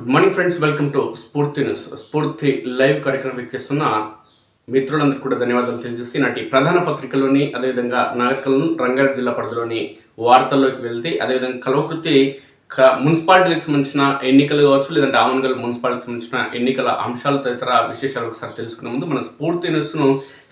Good morning friends, welcome to స్ఫూర్తి news. స్ఫూర్తి live కార్యక్రమం వీక్షిస్తున్న మిత్రులందరికీ కూడా ధన్యవాదాలు తెలియజేసి నాటి ప్రధాన పత్రికలోని అదేవిధంగా నాగర్కర్నూలు రంగారెడ్డి జిల్లా పరిధిలోని వార్తల్లోకి వెళ్తే అదేవిధంగా కల్వకుర్తి మున్సిపాలిటీలకు సంబంధించిన ఎన్నికలు కావచ్చు, లేదంటే ఆమన్గల్ మున్సిపాలిటీకి సంబంధించిన ఎన్నికల అంశాలు తదితర విశేషాలు ఒకసారి తెలుసుకునే ముందు మన స్ఫూర్తి న్యూస్ను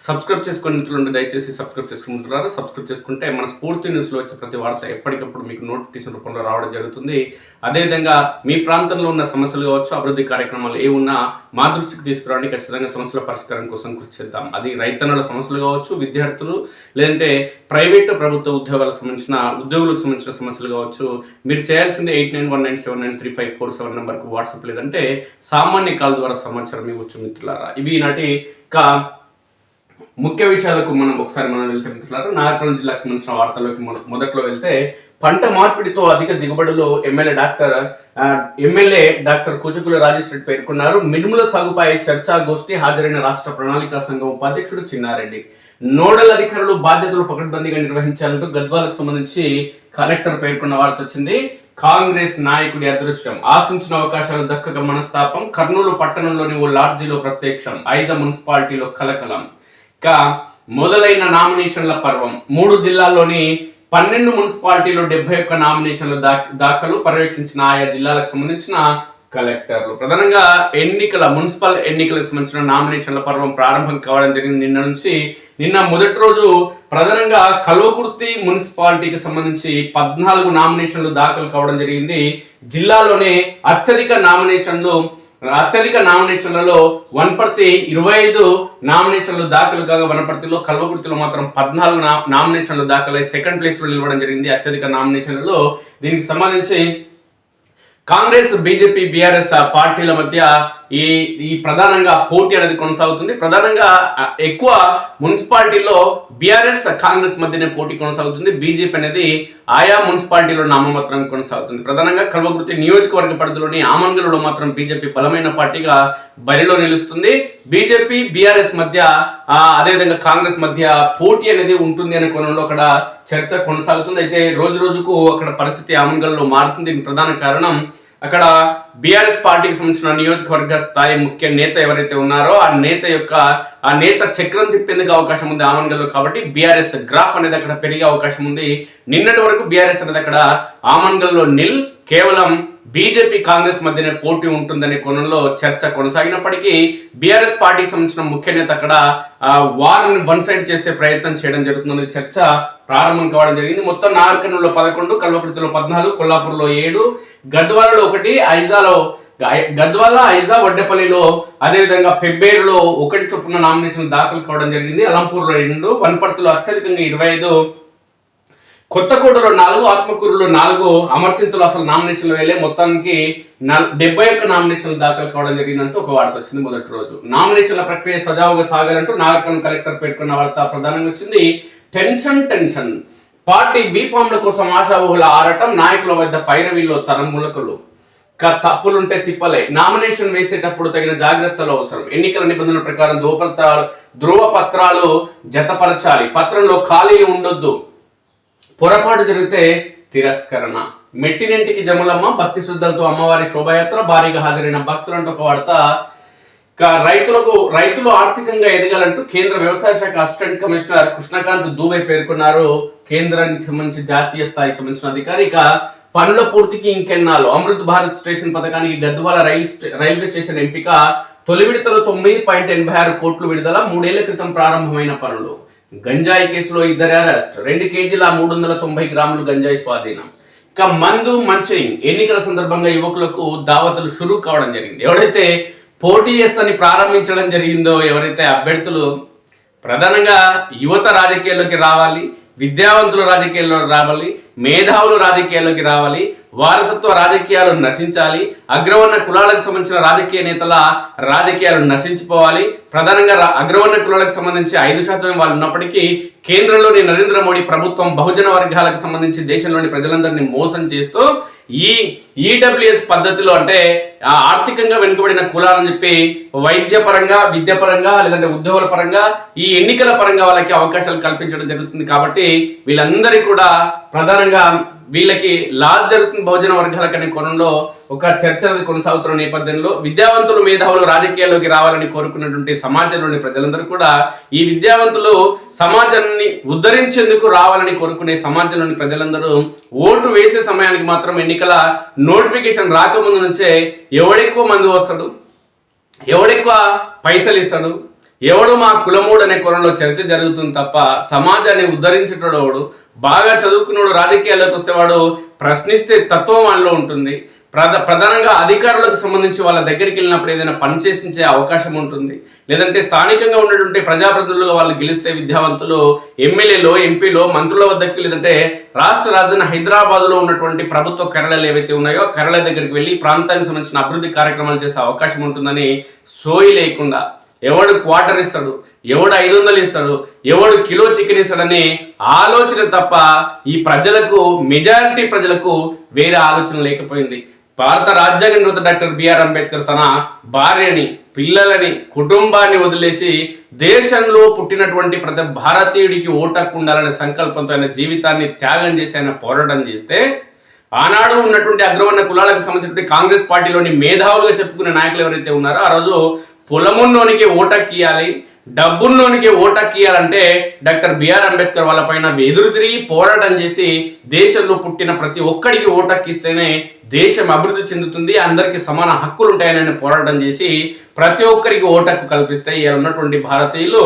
సబ్స్క్రైబ్ చేసుకునే మిత్రులు దయచేసి సబ్స్క్రైబ్ చేసుకునే మిత్రులారా. సబ్స్క్రైబ్ చేసుకుంటే మన స్ఫూర్తి న్యూస్లో వచ్చే ప్రతి వార్త ఎప్పటికప్పుడు మీకు నోటిఫికేషన్ రూపంలో రావడం జరుగుతుంది. అదేవిధంగా మీ ప్రాంతంలో ఉన్న సమస్యలు కావచ్చు, అభివృద్ధి కార్యక్రమాలు ఏ ఉన్నా మా దృష్టికి తీసుకురావడానికి ఖచ్చితంగా సమస్యల పరిష్కారం కోసం కృషి చేద్దాం. అది రైతన్నుల సమస్యలు కావచ్చు, విద్యార్థులు లేదంటే ప్రైవేటు ప్రభుత్వ ఉద్యోగులకు సంబంధించిన సమస్యలు కావచ్చు. మీరు చేయాల్సింది 8919793547 నెంబర్కు వాట్సాప్ లేదంటే సామాన్య కాల్ ద్వారా సమాచారం ఇవ్వచ్చు మిత్రులారా. ఇవి నాటి ముఖ్య విషయాలకు మనం వెళ్తే మిత్రులారా, నాగర్కర్నూలు జిల్లాకు సంబంధించిన వార్తల్లోకి మొదట్లో వెళ్తే పంట మార్పిడితో అధిక దిగుబడులు ఎమ్మెల్యే డాక్టర్ కూచుకుల రాజేష్ రెడ్డి పేర్కొన్నారు. మినుముల సాగుపై చర్చాగోష్ఠి హాజరైన రాష్ట్ర ప్రణాళికా సంఘం ఉపాధ్యక్షుడు చిన్నారెడ్డి. నోడల్ అధికారులు బాధ్యతలు పకడ్బందీగా నిర్వహించాలంటూ గద్వాలకు సంబంధించి కలెక్టర్ పేర్కొన్న వార్త వచ్చింది. కాంగ్రెస్ నాయకుడి అదృశ్యం, ఆశించిన అవకాశాలు దక్కక మనస్తాపం. కర్నూలు పట్టణంలోని ఓ లాడ్జీలో ప్రత్యక్షం. ఐజా మున్సిపాలిటీలో కలకలం. మొదలైన నామినేషన్ల పర్వం. 3 జిల్లాల్లోని 12 మున్సిపాలిటీలో 71 నామినేషన్లు దాఖలు. పర్యవేక్షించిన ఆయా జిల్లాలకు సంబంధించిన కలెక్టర్లు. ప్రధానంగా మున్సిపల్ ఎన్నికలకు సంబంధించిన నామినేషన్ల పర్వం ప్రారంభం కావడం జరిగింది నిన్న మొదటి రోజు. ప్రధానంగా కల్వకుర్తి మున్సిపాలిటీకి సంబంధించి 14 నామినేషన్లు దాఖలు కావడం జరిగింది. జిల్లాలోనే అత్యధిక నామినేషన్లలో వనపర్తి 25 నామినేషన్లు దాఖలు కాగా వనపర్తిలో, కల్వకుర్తిలో మాత్రం 14 నామినేషన్లు దాఖలై సెకండ్ ప్లేస్ లో నిలవడం జరిగింది అత్యధిక నామినేషన్లలో. దీనికి సంబంధించి కాంగ్రెస్, బీజేపీ, బీఆర్ఎస్ పార్టీల మధ్య ఈ ప్రధానంగా పోటీ అనేది కొనసాగుతుంది. ప్రధానంగా ఎక్కువ మున్సిపాలిటీలో బీఆర్ఎస్, కాంగ్రెస్ మధ్యనే పోటీ కొనసాగుతుంది. బీజేపీ అనేది ఆయా మున్సిపాలిటీలో నామమాత్రం కొనసాగుతుంది. ప్రధానంగా కల్వకుర్తి నియోజకవర్గ పరిధిలోని ఆమన్గల్లో మాత్రం బీజేపీ బలమైన పార్టీగా బరిలో నిలుస్తుంది. బీజేపీ, బీఆర్ఎస్ మధ్య అదేవిధంగా కాంగ్రెస్ మధ్య పోటీ అనేది ఉంటుంది అనే కోణంలో అక్కడ చర్చ కొనసాగుతుంది. అయితే రోజు రోజుకు అక్కడ పరిస్థితి ఆమన్గల్లో మారుతుంది. దీనికి ప్రధాన కారణం అక్కడ బీఆర్ఎస్ పార్టీకి సంబంధించిన నియోజకవర్గ స్థాయి ముఖ్య నేత ఎవరైతే ఉన్నారో ఆ నేత చక్రం తిప్పేందుకు అవకాశం ఉంది ఆమన్గల్లో. కాబట్టి బీఆర్ఎస్ గ్రాఫ్ అనేది అక్కడ పెరిగే అవకాశం ఉంది. నిన్నటి వరకు బీఆర్ఎస్ అనేది అక్కడ ఆమన్గల్లో కేవలం బీజేపీ, కాంగ్రెస్ మధ్యనే పోటీ ఉంటుందనే కోణంలో చర్చ కొనసాగినప్పటికీ బీఆర్ఎస్ పార్టీకి సంబంధించిన ముఖ్య నేత అక్కడ వారిని వన్ సైడ్ చేసే ప్రయత్నం చేయడం జరుగుతుంది. చర్చ ప్రారంభం కావడం జరిగింది. మొత్తం నాగర్కర్నూలులో 11, కల్వకుర్తిలో 14, కొల్లాపూర్లో 7, గద్వాలలో 1, గద్వాల, ఐజా, వడ్డేపల్లిలో అదేవిధంగా పెబ్బేరులో 1 చొప్పున నామినేషన్ దాఖలు కావడం జరిగింది. అలంపూర్లో 2, వనపర్తిలో అత్యధికంగా 25, కొత్తకోటలో 4, ఆత్మకూరులో 4, అమర్చింతలో అసలు నామినేషన్లు వేలే. మొత్తానికి 71 నామినేషన్లు దాఖలు కావడం జరిగిందంటూ ఒక వార్త వచ్చింది మొదటి రోజు. నామినేషన్ల ప్రక్రియ సజావుగా సాగాలంటూ నాగర్కర్నూలు కలెక్టర్ పేర్కొన్న వార్త ప్రధానంగా వచ్చింది. టెన్షన్. పార్టీ బీఫామ్ల కోసం ఆశావహుల ఆరాటం. నాయకుల వద్ద పైరవీలో తరములకలు. తప్పులుంటే తిప్పలే. నామినేషన్ వేసేటప్పుడు తగిన జాగ్రత్తలు అవసరం. ఎన్నికల నిబంధనల ప్రకారం ధృవపత్రాలు జతపరచాలి. పత్రంలో ఖాళీలు ఉండొద్దు. పొరపాటు జరిగితే తిరస్కరణ. మెట్టినింటికి జములమ్మ, భక్తి శ్రద్ధలతో అమ్మవారి శోభాయాత్ర, భారీగా హాజరైన భక్తులంటూ ఒక వార్త. రైతులు ఆర్థికంగా ఎదగాలంటూ కేంద్ర వ్యవసాయ శాఖ అసిస్టెంట్ కమిషనర్ కృష్ణకాంత్ దూబే పేర్కొన్నారు. కేంద్రానికి సంబంధించి జాతీయ స్థాయికి సంబంధించిన అధికారి. పనుల పూర్తికి ఇంకెన్నాళ్ళు. అమృత్ భారత్ స్టేషన్ పథకానికి గద్వాల రైల్వే స్టేషన్ ఎంపిక. తొలి విడతలో 9.86 కోట్లు విడుదల. 3 ఏళ్ల క్రితం ప్రారంభమైన పనులు. గంజాయి కేసులో 2 అరెస్ట్. 2 కేజీల 390 గ్రాములు గంజాయి స్వాధీనం. మందు మంచింగ్. ఎన్నికల సందర్భంగా యువకులకు దావతులు షురూ కావడం జరిగింది. ఎవరైతే పోటీ చేస్తని ప్రారంభించడం జరిగిందో, ఎవరైతే అభ్యర్థులు ప్రధానంగా యువత రాజకీయాల్లోకి రావాలి, విద్యావంతులు రాజకీయాల్లోకి రావాలి, మేధావులు రాజకీయాల్లోకి రావాలి, వారసత్వ రాజకీయాలు నశించాలి, అగ్రవర్ణ కులాలకు సంబంధించిన రాజకీయ నేతల రాజకీయాలు నశించిపోవాలి. ప్రధానంగా అగ్రవర్ణ కులాలకు సంబంధించి 5% వాళ్ళు ఉన్నప్పటికీ కేంద్రంలోని నరేంద్ర మోడీ ప్రభుత్వం బహుజన వర్గాలకు సంబంధించి దేశంలోని ప్రజలందరినీ మోసం చేస్తూ ఈ ఈడబ్ల్యూఎస్ పద్ధతిలో, అంటే ఆర్థికంగా వెనుకబడిన కులాలని చెప్పి వైద్యపరంగా, విద్యాపరంగా, లేదంటే ఉద్యోగాల పరంగా, ఈ ఎన్నికల పరంగా వాళ్ళకి అవకాశాలు కల్పించడం జరుగుతుంది. కాబట్టి వీళ్ళందరికీ కూడా ప్రధానంగా వీళ్ళకి లాజ్ జరుగుతున్న బహుజన వర్గాలకనే కోణంలో ఒక చర్చ కొనసాగుతున్న నేపథ్యంలో విద్యావంతులు మేధావులు రాజకీయాల్లోకి రావాలని కోరుకున్నటువంటి సమాజంలోని ప్రజలందరూ కూడా ఈ విద్యావంతులు సమాజాన్ని ఉద్ధరించేందుకు రావాలని కోరుకునే సమాజంలోని ప్రజలందరూ ఓటు వేసే సమయానికి మాత్రం ఎన్నికల నోటిఫికేషన్ రాకముందు నుంచే ఎవడెక్కువ మంది వస్తాడు, ఎవడెక్కువ పైసలు ఇస్తాడు, ఎవడు మా కులమూడు అనే కోణంలో చర్చ జరుగుతుంది తప్ప సమాజాన్ని ఉద్ధరించేటోడు బాగా చదువుకున్నాడు రాజకీయాల్లోకి వస్తే వాడు ప్రశ్నిస్తే తత్వం వాళ్ళలో ఉంటుంది. ప్రధానంగా అధికారులకు సంబంధించి వాళ్ళ దగ్గరికి వెళ్ళినప్పుడు ఏదైనా పని చేసించే అవకాశం ఉంటుంది. లేదంటే స్థానికంగా ఉన్నటువంటి ప్రజాప్రతినిధులుగా వాళ్ళు గెలిస్తే విద్యావంతులు ఎమ్మెల్యేలో ఎంపీలో మంత్రుల వద్దకు లేదంటే రాష్ట్ర రాజధాని హైదరాబాద్లో ఉన్నటువంటి ప్రభుత్వ కార్యాలయాలు ఏవైతే ఉన్నాయో కార్యాలయ దగ్గరికి వెళ్ళి ప్రాంతానికి సంబంధించిన అభివృద్ధి కార్యక్రమాలు చేసే అవకాశం ఉంటుందని సోయి లేకుండా ఎవడు క్వార్టర్ ఇస్తాడు, ఎవడు 500 ఇస్తాడు, ఎవడు కిలో చికెన్ ఇస్తాడనే ఆలోచన తప్ప ఈ ప్రజలకు మెజారిటీ ప్రజలకు వేరే ఆలోచన లేకపోయింది. భారత రాజ్యాంగ నిర్మాత డాక్టర్ బిఆర్ అంబేద్కర్ తన భార్యని, పిల్లలని, కుటుంబాన్ని వదిలేసి దేశంలో పుట్టినటువంటి ప్రతి భారతీయుడికి ఓటు హక్కు ఉండాలనే సంకల్పంతో ఆయన జీవితాన్ని త్యాగం చేసి ఆయన పోరాటం చేస్తే ఆనాడు ఉన్నటువంటి అగ్రవర్ణ కులాలకు సంబంధించినటువంటి కాంగ్రెస్ పార్టీలోని మేధావులుగా చెప్పుకునే నాయకులు ఎవరైతే ఉన్నారో ఆ రోజు పొలమున్నోనికి ఓటక్కియాలి, డబ్బున్నోనికి ఓటక్కియాలంటే డాక్టర్ బిఆర్ అంబేద్కర్ వాళ్ళ పైన ఎదురు తిరిగి పోరాటం చేసి దేశంలో పుట్టిన ప్రతి ఒక్కడికి ఓటక్కిస్తేనే దేశం అభివృద్ధి చెందుతుంది, అందరికీ సమాన హక్కులు ఉంటాయని పోరాటం చేసి ప్రతి ఒక్కరికి ఓటక్కు కల్పిస్తే ఇలా ఉన్నటువంటి భారతీయులు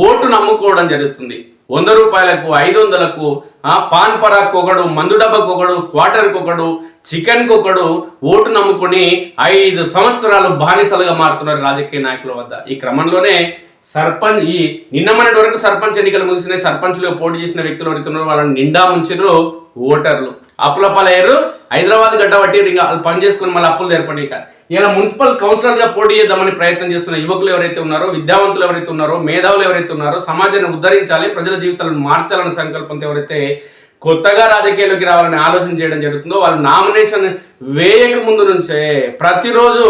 ఓటు నమ్ముకోవడం జరుగుతుంది. 100 రూపాయలకు 500లకు పాన్ పరాకు ఒకడు, మందు డబ్బకు ఒకడు, క్వార్టర్కి ఒకడు, చికెన్కి ఒకడు ఓటు నమ్ముకొని 5 సంవత్సరాలు బానిసలుగా మారుతున్నారు రాజకీయ నాయకుల వద్ద. ఈ క్రమంలోనే సర్పంచ్ నిన్న మొన్నటి వరకు సర్పంచ్ ఎన్నికలు ముగిసిన సర్పంచ్లుగా పోటీ చేసిన వ్యక్తులు ఎవరుతున్నారో వాళ్ళని నిండా ముంచారు ఓటర్లు. అప్పులపాలయ్యారు, హైదరాబాద్ గడ్డబట్టి ఇంకా వాళ్ళు పని చేసుకుని మళ్ళీ అప్పులు తెరపడిక ఇలా మున్సిపల్ కౌన్సిలర్గా పోటీ చేద్దామని ప్రయత్నం చేస్తున్న యువకులు ఎవరైతే ఉన్నారో, విద్యావంతులు ఎవరైతే ఉన్నారో, మేధావులు ఎవరైతే ఉన్నారో, సమాజాన్ని ఉద్ధరించాలి, ప్రజల జీవితాలను మార్చాలనే సంకల్పంతో ఎవరైతే కొత్తగా రాజకీయాల్లోకి రావాలని ఆలోచన చేయడం జరుగుతుందో వాళ్ళు నామినేషన్ వేయక ముందు నుంచే ప్రతిరోజు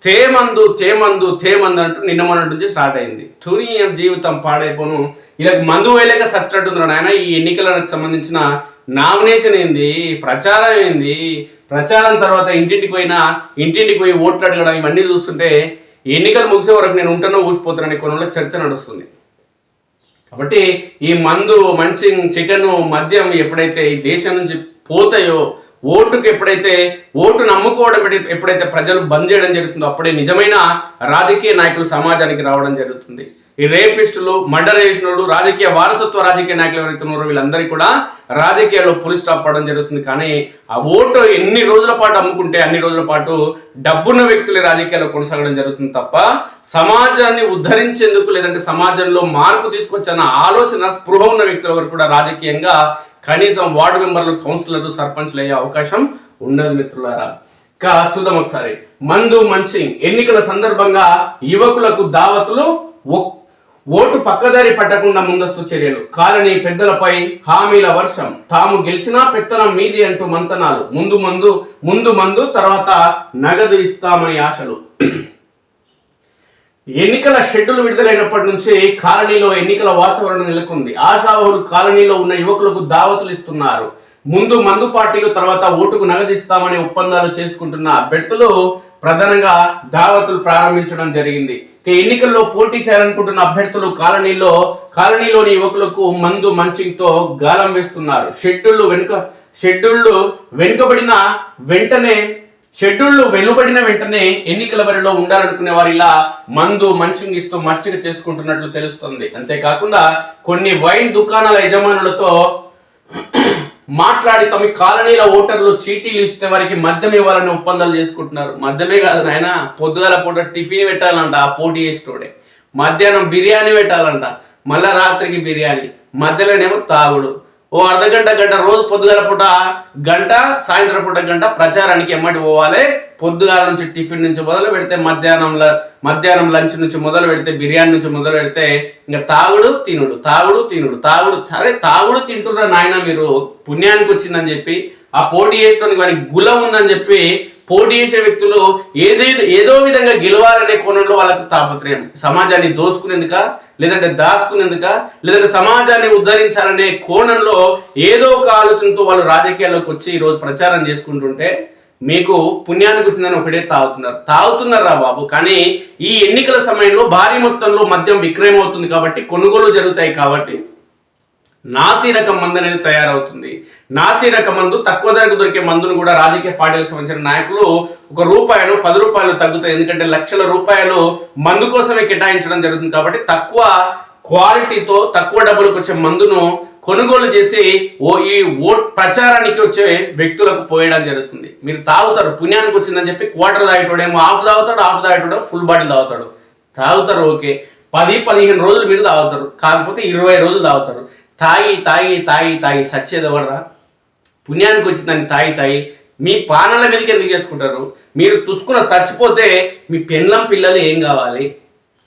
తేమందు తేమందు తేమందు అంటూ నిన్న మొన్నటి నుంచి స్టార్ట్ అయింది. తుని జీవితం పాడైపోను, ఇలా మందు వేయలేక సచ్చినట్టుందిరా నాయన. ఈ ఎన్నికలకు సంబంధించిన నామినేషన్ ఏంది, ప్రచారం ఏంది, ప్రచారం తర్వాత ఇంటింటికి పోయి ఓట్లు అడగడం ఇవన్నీ చూస్తుంటే ఎన్నికలు ముగిసే వరకు నేను ఉంటానో ఊసిపోతాననే కోణంలో చర్చ నడుస్తుంది. కాబట్టి ఈ మందు, మంచి చికెన్, మద్యం ఎప్పుడైతే ఈ దేశం నుంచి పోతాయో, ఓటుకు ఎప్పుడైతే ఓటు నమ్ముకోవడం ఎప్పుడైతే ప్రజలు బంద్ చేయడం జరుగుతుందో అప్పుడే నిజమైన రాజకీయ నాయకులు సమాజానికి రావడం జరుగుతుంది. ఈ రేపిస్టులు, మర్డర్ చేసినోడు, రాజకీయ వారసత్వ రాజకీయ నాయకులు ఎవరైతే ఉన్నారో వీళ్ళందరికీ కూడా రాజకీయాల్లో పులి స్టాప్ పడడం జరుగుతుంది. కానీ ఆ ఓటు ఎన్ని రోజుల పాటు అమ్ముకుంటే అన్ని రోజుల పాటు డబ్బున్న వ్యక్తులే రాజకీయాల్లో కొనసాగడం జరుగుతుంది తప్ప సమాజాన్ని ఉద్ధరించేందుకు లేదంటే సమాజంలో మార్పు తీసుకొచ్చన్న ఆలోచన, స్పృహ ఉన్న వ్యక్తుల వరకు కూడా రాజకీయంగా కనీసం వార్డు మెంబర్లు, కౌన్సిలర్లు, సర్పంచ్లు అయ్యే అవకాశం ఉండదు మిత్రులారా. ఇంకా చూద్దాం ఒకసారి. మందు, మంచి ఎన్నికల సందర్భంగా యువకులకు దావతులు, ఓటు పక్కదారి పట్టకుండా ముందస్తు చర్యలు, కాలనీ పెద్దలపై హామీల వర్షం, తాము గెలిచినా పెత్తనం మీది అంటూ మంతనాలు, ముందు మందు తర్వాత నగదు ఇస్తామని ఆశలు. ఎన్నికల షెడ్యూల్ విడుదలైనప్పటి నుంచి కాలనీలో ఎన్నికల వాతావరణం నెలకొంది. ఆశావహులు కాలనీలో ఉన్న యువకులకు దావతులు ఇస్తున్నారు. ముందు మందు పార్టీలు, తర్వాత ఓటుకు నగదిస్తామని ఒప్పందాలు చేసుకుంటున్న అభ్యర్థులు ప్రధానంగా దావతులు ప్రారంభించడం జరిగింది. ఎన్నికల్లో పోటీ చేయాలనుకుంటున్న అభ్యర్థులు కాలనీలోని యువకులకు మందు, మంచింగ్తో గాలం వేస్తున్నారు. షెడ్యూళ్లు వెలువడిన వెంటనే ఎన్నికల బరిలో ఉండాలనుకునే వారు ఇలా మందు, మంచింగ్ ఇస్తూ మచ్చిక చేసుకుంటున్నట్లు తెలుస్తుంది. అంతేకాకుండా కొన్ని వైన్ దుకాణాల యజమానులతో మాట్లాడి తమ కాలనీల ఓటర్లు చీటీలు ఇస్తే వారికి మద్యం ఇవ్వాలని ఒప్పందాలు చేసుకుంటున్నారు. మద్యమే కాదు నాయన, పొద్దుగాల పూట టిఫిన్ పెట్టాలంట ఆ పోటీ చేసేటోడే, మధ్యాహ్నం బిర్యానీ పెట్టాలంట, మళ్ళా రాత్రికి బిర్యానీ, మధ్యలోనేమో తాగుడు. ఓ అర్ధగంట రోజు పొద్దుగాల పూట గంట, సాయంత్రం పూట గంట ప్రచారానికి ఎమ్మటి పోవాలి. పొద్దుగాల నుంచి టిఫిన్ నుంచి మొదలు పెడితే మధ్యాహ్నం లంచ్ నుంచి మొదలు పెడితే, బిర్యానీ నుంచి మొదలు పెడితే ఇంకా తాగుడు తినుడు. సరే తాగుడు తింటుర్రా నాయన, మీరు పుణ్యానికి వచ్చిందని చెప్పి ఆ పోటీ చేసుకోవడానికి వారికి గులం ఉందని చెప్పి పోటీ చేసే వ్యక్తులు ఏదో విధంగా గెలవాలనే కోణంలో వాళ్ళకు తాపత్రయం. సమాజాన్ని దోసుకునేందుక, లేదంటే దాచుకునేందుక, లేదంటే సమాజాన్ని ఉద్ధరించాలనే కోణంలో ఏదో ఒక ఆలోచనతో వాళ్ళు రాజకీయాల్లోకి వచ్చి ఈరోజు ప్రచారం చేసుకుంటుంటే మీకు పుణ్యానికి వచ్చిందని ఒకటే తాగుతున్నారా బాబు. కానీ ఈ ఎన్నికల సమయంలో భారీ మొత్తంలో మద్యం విక్రయం అవుతుంది కాబట్టి, కొనుగోలు జరుగుతాయి కాబట్టి నాసీ రకం మందు అనేది తయారవుతుంది. నాసీ రకం మందు, తక్కువ ధరకు దొరికే మందును కూడా రాజకీయ పార్టీలకు సంబంధించిన నాయకులు ₹1, ₹10 తగ్గుతాయి. ఎందుకంటే లక్షల రూపాయలు మందు కోసమే కేటాయించడం జరుగుతుంది కాబట్టి తక్కువ క్వాలిటీతో తక్కువ డబ్బులకు వచ్చే మందును కొనుగోలు చేసి ఈ ఓట్ ప్రచారానికి వచ్చే వ్యక్తులకు పోయడం జరుగుతుంది. మీరు తాగుతారు, పుణ్యానికి వచ్చిందని చెప్పి క్వార్టర్ తాగేటోడేమో హాఫ్ తాగుతాడు, ఫుల్ బాటిల్ తాగుతారు. ఓకే, 10-15 రోజులు మీరు తాగుతారు, కాకపోతే 20 రోజులు తాగుతారు. తాగి తాగి తాగి తాగి సచ్చేది ఎవర్రా? పుణ్యానికి వచ్చిందని తాగి మీ పానాల మీదకి ఎందుకు చేసుకుంటారు? మీరు తుసుకున్న చచ్చిపోతే మీ పెళ్ళం పిల్లలు ఏం కావాలి?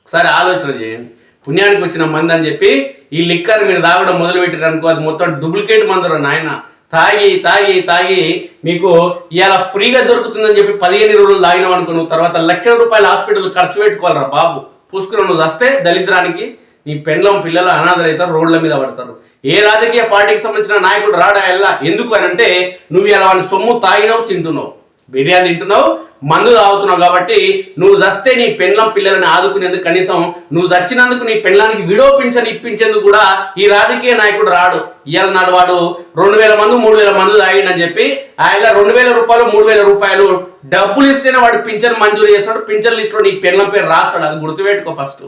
ఒకసారి ఆలోచన చేయండి. పుణ్యానికి వచ్చిన మందు అని చెప్పి ఈ లిక్కర్ మీరు తాగడం మొదలు పెట్టారు అనుకో, అది మొత్తం డూప్లికేట్ మందురు నాయన. తాగి తాగి తాగి మీకు ఇవాళ ఫ్రీగా దొరుకుతుందని చెప్పి 15 రోజులు తాగినావు అనుకో, నువ్వు తర్వాత ₹1,00,000 హాస్పిటల్ ఖర్చు పెట్టుకోవాలరా బాబు. పూసుకుని నువ్వు వస్తే దళిద్రానికి నీ పెళ్ళం పిల్లలు అనాథలు అవుతారు, రోడ్ల మీద పడతారు. ఏ రాజకీయ పార్టీకి సంబంధించిన నాయకుడు రాడా ఎల్లా? ఎందుకు అని అంటే నువ్వు ఇలా వాని సొమ్ము తాగినావు, తింటున్నావు, బిర్యానీ తింటున్నావు, మందు తాగుతున్నావు కాబట్టి నువ్వు చస్తే నీ పెళ్ళం పిల్లలని ఆదుకునేందుకు, కనీసం నువ్వు చచ్చినందుకు నీ పెళ్ళానికి విడోపించని ఇప్పించేందుకు కూడా ఈ రాజకీయ నాయకుడు రాడు. ఇవాళ నాడు వాడు 2,000 మంది 3,000 మంది తాగిండని చెప్పి ఆయన ₹2,000 ₹3,000 డబ్బులు ఇస్తేనే వాడు పింఛన్ మంజూరు చేస్తాడు. పింఛన్ లిస్టులో నీ పెళ్ళం పేరు రాస్తాడు. అది గుర్తుపెట్టుకో ఫస్ట్.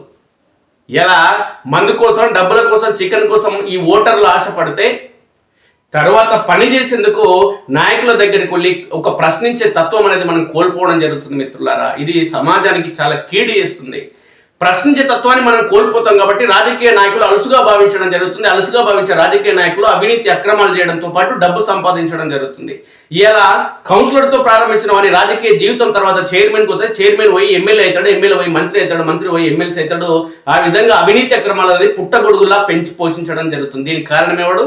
ఇలా మందు కోసం, డబ్బుల కోసం, చికెన్ కోసం ఈ ఓటర్లు ఆశపడితే తర్వాత పని చేసేందుకు నాయకుల దగ్గరికి వెళ్ళి ఒక ప్రశ్నించే తత్వం అనేది మనం కోల్పోవడం జరుగుతుంది మిత్రులారా. ఇది సమాజానికి చాలా కీడు చేస్తుంది. ప్రశ్నించే తత్వాన్ని మనం కోల్పోతాం కాబట్టి రాజకీయ నాయకులు అలసుగా భావించడం జరుగుతుంది. అలసుగా భావించే రాజకీయ నాయకులు అవినీతి అక్రమాలు చేయడంతో పాటు డబ్బు సంపాదించడం జరుగుతుంది. ఇలా కౌన్సిలర్తో ప్రారంభించిన వారి రాజకీయ జీవితం తర్వాత చైర్మన్కి వస్తే చైర్మన్ పోయి ఎమ్మెల్యే అవుతాడు, ఎమ్మెల్యే పోయి మంత్రి అవుతాడు, మంత్రి పోయి ఎమ్మెల్సీ అవుతాడు. ఆ విధంగా అవినీతి అక్రమాలు అనేది పుట్టగొడుగులా పెంచి పోషించడం జరుగుతుంది. దీనికి కారణం ఎవడు?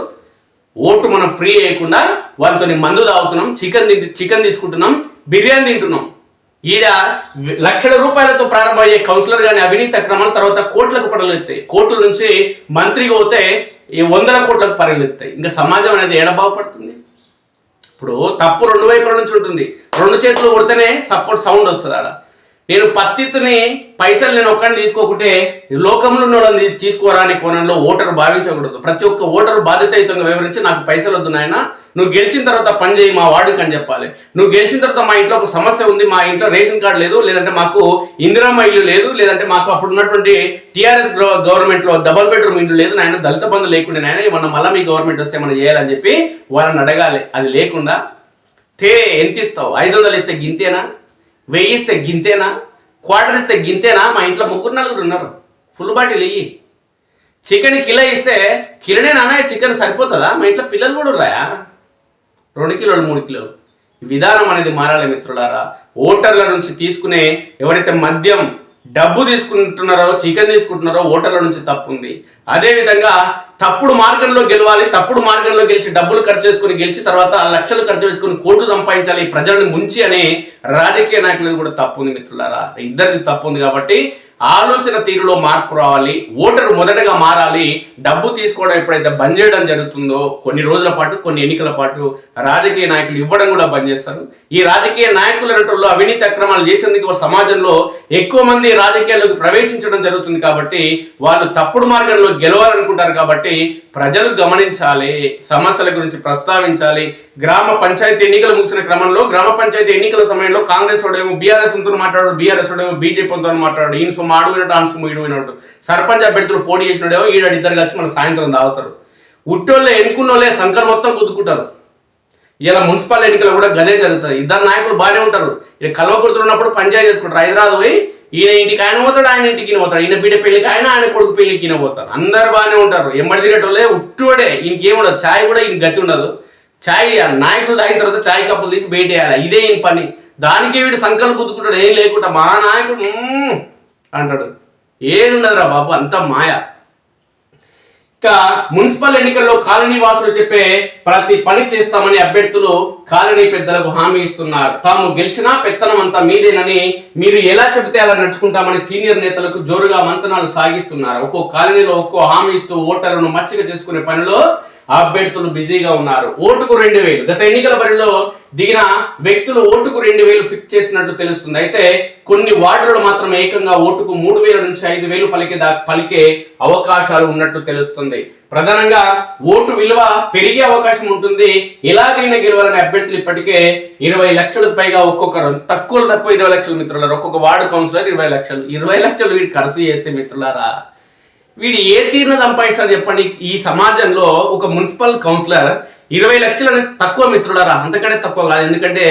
ఓటు మనం ఫ్రీ చేయకుండా వాళ్ళతో మందు తాగుతున్నాం, చికెన్ తీసుకుంటున్నాం, బిర్యానీ తింటున్నాం. ఈడ ₹1,00,000 ప్రారంభమయ్యే కౌన్సిలర్ కానీ అవినీతి అక్రమాలు తర్వాత కోట్లకు పడగలుగుతాయి. కోట్ల నుంచి మంత్రికి పోతే 100 కోట్లకు పరగలుగుతాయి. ఇంకా సమాజం అనేది ఏడ బాగుపడుతుంది? ఇప్పుడు తప్పు 2 వైపుల నుంచి ఉంటుంది. 2 చేతులు కొడితేనే సపోర్ట్ సౌండ్ వస్తుంది. ఆడ నేను పత్తిని పైసలు నేను ఒక్కడిని తీసుకోకుంటే లోకంలో ఉన్న వాళ్ళని తీసుకోరా అనే కోణంలో ఓటరు భావించకూడదు. ప్రతి ఒక్క ఓటరు బాధ్యతాయుతంగా వివరించి నాకు పైసలు వద్దు నాయన, నువ్వు గెలిచిన తర్వాత పని చేయి మా వార్డుకి అని చెప్పాలి. నువ్వు గెలిచిన తర్వాత మా ఇంట్లో ఒక సమస్య ఉంది, మా ఇంట్లో రేషన్ కార్డు లేదు, లేదంటే మాకు ఇందిరమ్మ ఇల్లు లేదు, లేదంటే మాకు అప్పుడు ఉన్నటువంటి టీఆర్ఎస్ గవర్నమెంట్లో డబుల్ బెడ్రూమ్ ఇల్లు లేదు నాయన, దళిత బంధు లేకుండా నాయన, ఏమన్నా మళ్ళీ మీ గవర్నమెంట్ వస్తే మనం చేయాలని చెప్పి వాళ్ళని అడగాలి. అది లేకుండా ఎంత ఇస్తావు? 500 ఇస్తే గింతేనా? 1000 ఇస్తే గింతేనా? క్వార్టర్ ఇస్తే గింతేనా? మా ఇంట్లో 3-4 ఉన్నారు, ఫుల్ బాటిల్ ఇయ్యి. చికెన్ కిలో ఇస్తే కిలోనే నాన్న చికెన్ సరిపోతుందా? మా ఇంట్లో పిల్లలు కూడా ఉన్నాయా? 2 కిలోలు 3 కిలోలు. విధానం అనేది మారాలి మిత్రులారా. ఓటర్ల నుంచి తీసుకునే ఎవరైతే మద్యం డబ్బు తీసుకుంటున్నారో, చికెన్ తీసుకుంటున్నారో ఓటర్ల నుంచి తప్పు ఉంది. అదేవిధంగా తప్పుడు మార్గంలో గెలవాలి, తప్పుడు మార్గంలో గెలిచి డబ్బులు ఖర్చు చేసుకుని గెలిచి తర్వాత లక్షలు ఖర్చు చేసుకుని కోట్లు సంపాదించాలి ప్రజలను ముంచి అనే రాజకీయ నాయకులు కూడా తప్పు ఉంది మిత్రులారా. ఇద్దరిది తప్పు ఉంది కాబట్టి ఆలోచన తీరులో మార్పు రావాలి. ఓటరు మొదటగా మారాలి. డబ్బు తీసుకోవడం ఎప్పుడైతే బంద్ చేయడం జరుగుతుందో కొన్ని రోజుల పాటు, కొన్ని ఎన్నికల పాటు రాజకీయ నాయకులు ఇవ్వడం కూడా బంద్ చేస్తారు. ఈ రాజకీయ నాయకులు అనేటోళ్ళు అవినీతి అక్రమాలు చేసేందుకు సమాజంలో ఎక్కువ మంది రాజకీయాల్లోకి ప్రవేశించడం జరుగుతుంది కాబట్టి వాళ్ళు తప్పుడు మార్గంలో గెలవాలనుకుంటారు. కాబట్టి ప్రజలు గమనించాలి, సమస్యల గురించి ప్రస్తావించాలి. గ్రామ పంచాయతీ ఎన్నికలు ముగిసిన క్రమంలో గ్రామ పంచాయతీ ఎన్నికల సమయంలో కాంగ్రెస్ వాడేమో బీఆర్ఎస్ తో మాట్లాడు, బీఆర్ఎస్ వాడేమో బీజేపీతో మాట్లాడు, ఈయన సొమ్ము ఆడుకున్నట్టు ఆన్ సొమ్ము ఈడుకున్నట్టు. సర్పంచ్ అభ్యర్థులు పోటీ చేసినాడేమో ఇద్దరు కలిసి మన సాయంత్రం తాగుతారు. ఉట్టోళ్ళే ఎన్నుకున్నోళ్ళే సంఖ్యలు మొత్తం గుద్దుకుంటారు. ఇలా మున్సిపల్ ఎన్నికలు కూడా గదే జరుగుతాయి. ఇద్దరు నాయకులు బాగానే ఉంటారు, ఇక కల్వకుర్తులు ఉన్నప్పుడు పంచాయతీ చేసుకుంటారు. హైదరాబాద్ పోయి ఈయన ఇంటికి ఆయన పోతాడు, ఆయన ఇంటికి పోతాడు, ఈయన బిడ్డ పెళ్లికి ఆయన కొడుకు పెళ్లికి ఈయన పోతారు. అందరు బాగానే ఉంటారు. ఎమ్మడి తిరిగేటోళ్ళే ఉట్టుడే. ఈయనకేముండదు, ఛాయ్ కూడా ఈయన గతి ఉండదు. ఛాయ్ నాయకులు తాగిన తర్వాత ఛాయ్ కప్పులు తీసి బయట వేయాలి, ఇదే ఈయన పని. దానికే వీడు సంకలు గుద్దుకుంటాడు, ఏం లేకుండా మా నాయకుడు అంటాడు. ఏది ఉండదురా బాబు, అంత మాయ. ఇక మున్సిపల్ ఎన్నికల్లో కాలనీ వాసులు చెప్పే ప్రతి పని చేస్తామని అభ్యర్థులు కాలనీ పెద్దలకు హామీ ఇస్తున్నారు. తాము గెలిచినా పెత్తనం అంతా మీదేనని, మీరు ఎలా చెబితే అలా నడుచుకుంటామని సీనియర్ నేతలకు జోరుగా మంతనాలు సాగిస్తున్నారు. ఒక్కో కాలనీలో ఒక్కో హామీ ఇస్తూ ఓటర్లను మచ్చిక చేసుకునే పనిలో అభ్యర్థులు బిజీగా ఉన్నారు. ఓటుకు 2000 గత ఎన్నికల బరిలో దిగిన వ్యక్తులు ఓటుకు 2000 ఫిక్స్ చేసినట్లు తెలుస్తుంది. అయితే కొన్ని వార్డులలో మాత్రం ఏకంగా ఓటుకు 3000 నుంచి 5000 పలికే అవకాశాలు ఉన్నట్లు తెలుస్తుంది. ప్రధానంగా ఓటు విలువ పెరిగే అవకాశం ఉంటుంది. ఎలాగైనా గెలవాలని అభ్యర్థులు ఇప్పటికే 20 లక్షలకు పైగా ఒక్కొక్కరు, తక్కువ 20 లక్షలు మిత్రులారా, ఒక్కొక్క వార్డు కౌన్సిలర్ 20 లక్షలు వీడు ఖర్చు చేస్తే మిత్రులారా, వీడు ఏ తీరున సంపాదిస్తారు చెప్పండి. ఈ సమాజంలో ఒక మున్సిపల్ కౌన్సిలర్ 20 లక్షలు అనేది తక్కువ మిత్రులారా, అంతకంటే తక్కువ కాదు. ఎందుకంటే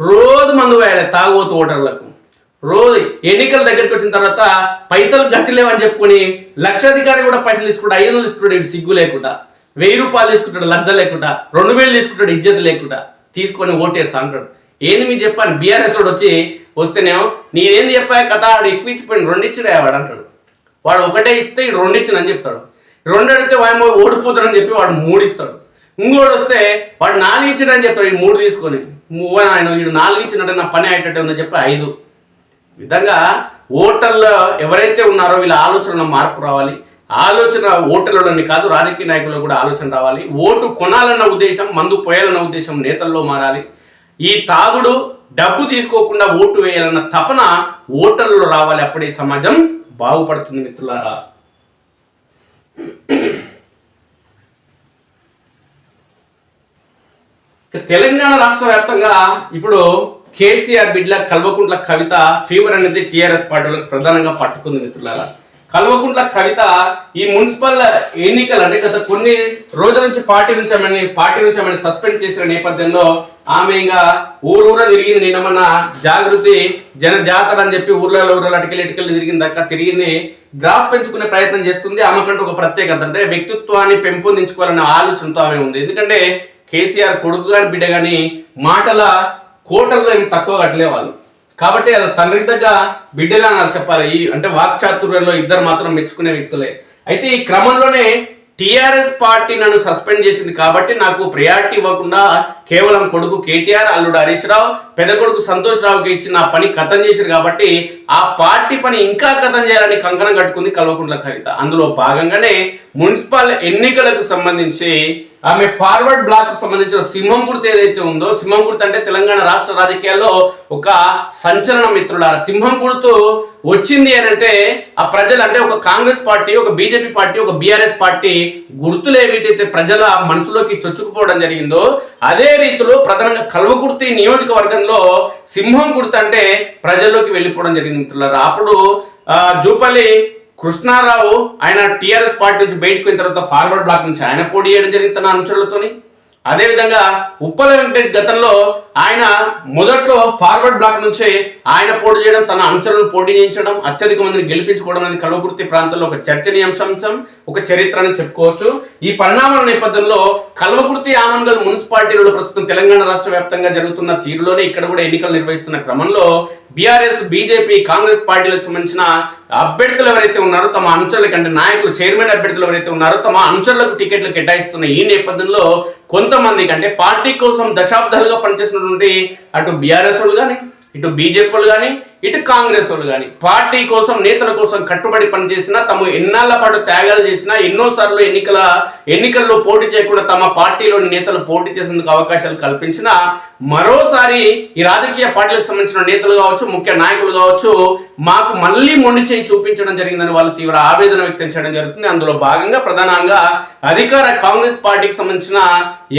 రోజు మందు వేయాలి తాగుబోతు ఓటర్లకు. రోజు ఎన్నికల దగ్గరికి వచ్చిన తర్వాత పైసలు గట్టి లేవని చెప్పుకొని లక్షాధికారి కూడా పైసలు తీసుకుంటాడు, 500 తీసుకుంటాడు, ఇటు సిగ్గు లేకుండా, 1000 రూపాయలు తీసుకుంటాడు లజ్జ లేకుండా, 2000 తీసుకుంటాడు ఇజ్జత్ లేకుండా, తీసుకొని ఓటేస్తా అంటాడు. ఏంది మీరు చెప్పాను, బీఆర్ఎస్ వాడు వస్తేనేమో నేనేంది చెప్పా కథ, ఆడు ఎక్కువ ఇచ్చిపోయింది 2 ఇచ్చినా వాడు అంటాడు. వాడు ఒకటే ఇస్తే ఇటు 2 ఇచ్చినని చెప్తాడు. 2 అడిగితే వాడు ఓడిపోతాడని చెప్పి వాడు 3 ఇస్తాడు. ఇంకోటి వస్తే వాడు 4 ఇచ్చినని చెప్తాడు, ఇటు 3 తీసుకొని ఆయన వీడు 4 ఇచ్చినట్టే నా పని అయ్యేటట్టు ఉందని చెప్పి 5. విధంగా ఓటర్లు ఎవరైతే ఉన్నారో వీళ్ళ ఆలోచనలో మార్పు రావాలి. ఆలోచన ఓటర్లలోని కాదు, రాజకీయ నాయకుల్లో కూడా ఆలోచన రావాలి. ఓటు కొనాలన్న ఉద్దేశం, మందు పోయాలన్న ఉద్దేశం నేతల్లో మారాలి. ఈ తాగుడు, డబ్బు తీసుకోకుండా ఓటు వేయాలన్న తపన ఓటర్లలో రావాలి. అప్పుడే సమాజం బాగుపడుతుంది మిత్రులారా. తెలంగాణ రాష్ట్ర వ్యాప్తంగా ఇప్పుడు కేసీఆర్ బిడ్ల కల్వకుంట్ల కవిత ఫీవర్ అనేది టీఆర్ఎస్ పార్టీలకు ప్రధానంగా పట్టుకుంది మిత్రులారా. కల్వకుంట్ల కవిత ఈ మున్సిపల్ ఎన్నికలు అంటే గత కొన్ని రోజుల నుంచి పార్టీ నుంచి ఆమెను సస్పెండ్ చేసిన నేపథ్యంలో ఆమె ఇంకా ఊరూర తిరిగింది. నిన్న జాగృతి జన జాతర అని చెప్పి ఊర్లలో అటుకెళ్ళి తిరిగింది దాకా తిరిగింది. గ్రాఫ్ పెంచుకునే ప్రయత్నం చేస్తుంది. ఆమెకంటూ ఒక ప్రత్యేకత అంటే వ్యక్తిత్వాన్ని పెంపొందించుకోవాలనే ఆలోచనతో ఆమె ఉంది. ఎందుకంటే కేసీఆర్ కొడుకు గారి బిడ్డ కానీ మాటల కోటల్లో ఏం తక్కువ కట్టలే వాళ్ళు, కాబట్టి అది తండ్రికి దగ్గర బిడ్డలా నాకు చెప్పాలి. అంటే వాక్చాతుర్యంలో ఇద్దరు మాత్రం మెచ్చుకునే వ్యక్తులే. అయితే ఈ క్రమంలోనే టీఆర్ఎస్ పార్టీ నన్ను సస్పెండ్ చేసింది కాబట్టి నాకు ప్రయారిటీ ఇవ్వకుండా కేవలం కొడుకు కేటీఆర్, అల్లుడు హరీష్ రావు, పెద్ద కొడుకు సంతోష్ రావుకి ఇచ్చిన పని కథం చేశారు కాబట్టి ఆ పార్టీ పని ఇంకా కథం చేయాలని కంకణం కట్టుకుంది కల్వకుంట్ల కవిత. అందులో భాగంగానే మున్సిపల్ ఎన్నికలకు సంబంధించి ఆమె ఫార్వర్డ్ బ్లాక్ కు సంబంధించిన సింహం గుర్తు ఏదైతే ఉందో, సింహం గుర్తు అంటే తెలంగాణ రాష్ట్ర రాజకీయాల్లో ఒక సంచలనం మిత్రులారా. సింహం గుర్తు వచ్చింది అని అంటే ఆ ప్రజలు అంటే ఒక కాంగ్రెస్ పార్టీ, ఒక బీజేపీ పార్టీ, ఒక బీఆర్ఎస్ పార్టీ గుర్తులు ఏవైతే ప్రజల మనసులోకి చొచ్చుకుపోవడం జరిగిందో అదే రీతిలో ప్రధానంగా కల్వకుర్తి నియోజకవర్గంలో సింహం గుర్తు అంటే ప్రజల్లోకి వెళ్ళిపోవడం జరిగింది మిత్రులారా. అప్పుడు జూపల్లి కృష్ణారావు ఆయన టీఆర్ఎస్ పార్టీ నుంచి బయటకు పోయిన తర్వాత ఫార్వర్డ్ బ్లాక్ నుంచి ఆయన పోటీ చేయడం జరిగింది తన అనుచరులతోని. అదేవిధంగా ఉప్పల వెంకటేష్ గతంలో ఆయన మొదట్లో ఫార్వర్డ్ బ్లాక్ నుంచి ఆయన పోటీ చేయడం, తన అనుచరులను పోటీ చేయించడం, అత్యధిక మందిని గెలిపించుకోవడం అనేది కల్వకుర్తి ప్రాంతంలో ఒక చర్చనీయాంశం, ఒక చరిత్ర అని చెప్పుకోవచ్చు. ఈ పరిణామాల నేపథ్యంలో కల్వకుర్తి, ఆమన్గల్ మున్సిపాలిటీలలో ప్రస్తుతం తెలంగాణ రాష్ట్ర వ్యాప్తంగా జరుగుతున్న తీరులోనే ఇక్కడ కూడా ఎన్నికలు నిర్వహిస్తున్న క్రమంలో బీఆర్ఎస్, బీజేపీ, కాంగ్రెస్ పార్టీలకు సంబంధించిన అభ్యర్థులు ఎవరైతే ఉన్నారో తమ అనుచరులకి అంటే నాయకులు, చైర్మన్ అభ్యర్థులు ఎవరైతే ఉన్నారో తమ అనుచరులకు టికెట్లు కేటాయిస్తున్న ఈ నేపథ్యంలో కొంతమందికి అంటే పార్టీ కోసం దశాబ్దాలుగా పనిచేసినటువంటి అటు బీఆర్ఎస్ వాళ్ళు కానీ, ఇటు బీజేపీ వాళ్ళు కానీ, ఇటు కాంగ్రెస్ వాళ్ళు కానీ పార్టీ కోసం, నేతల కోసం కట్టుబడి పనిచేసినా, తమ ఎన్నాళ్ల పాటు త్యాగాలు చేసినా, ఎన్నోసార్లు ఎన్నికల్లో పోటీ చేయకుండా తమ పార్టీలోని నేతలు పోటీ చేసేందుకు అవకాశాలు కల్పించినా మరోసారి ఈ రాజకీయ పార్టీలకు సంబంధించిన నేతలు కావచ్చు, ముఖ్య నాయకులు కావచ్చు మాకు మళ్ళీ మొండి చేయి చూపించడం జరిగిందని వాళ్ళు తీవ్ర ఆవేదన వ్యక్తం చేయడం జరుగుతుంది. అందులో భాగంగా ప్రధానంగా అధికార కాంగ్రెస్ పార్టీకి సంబంధించిన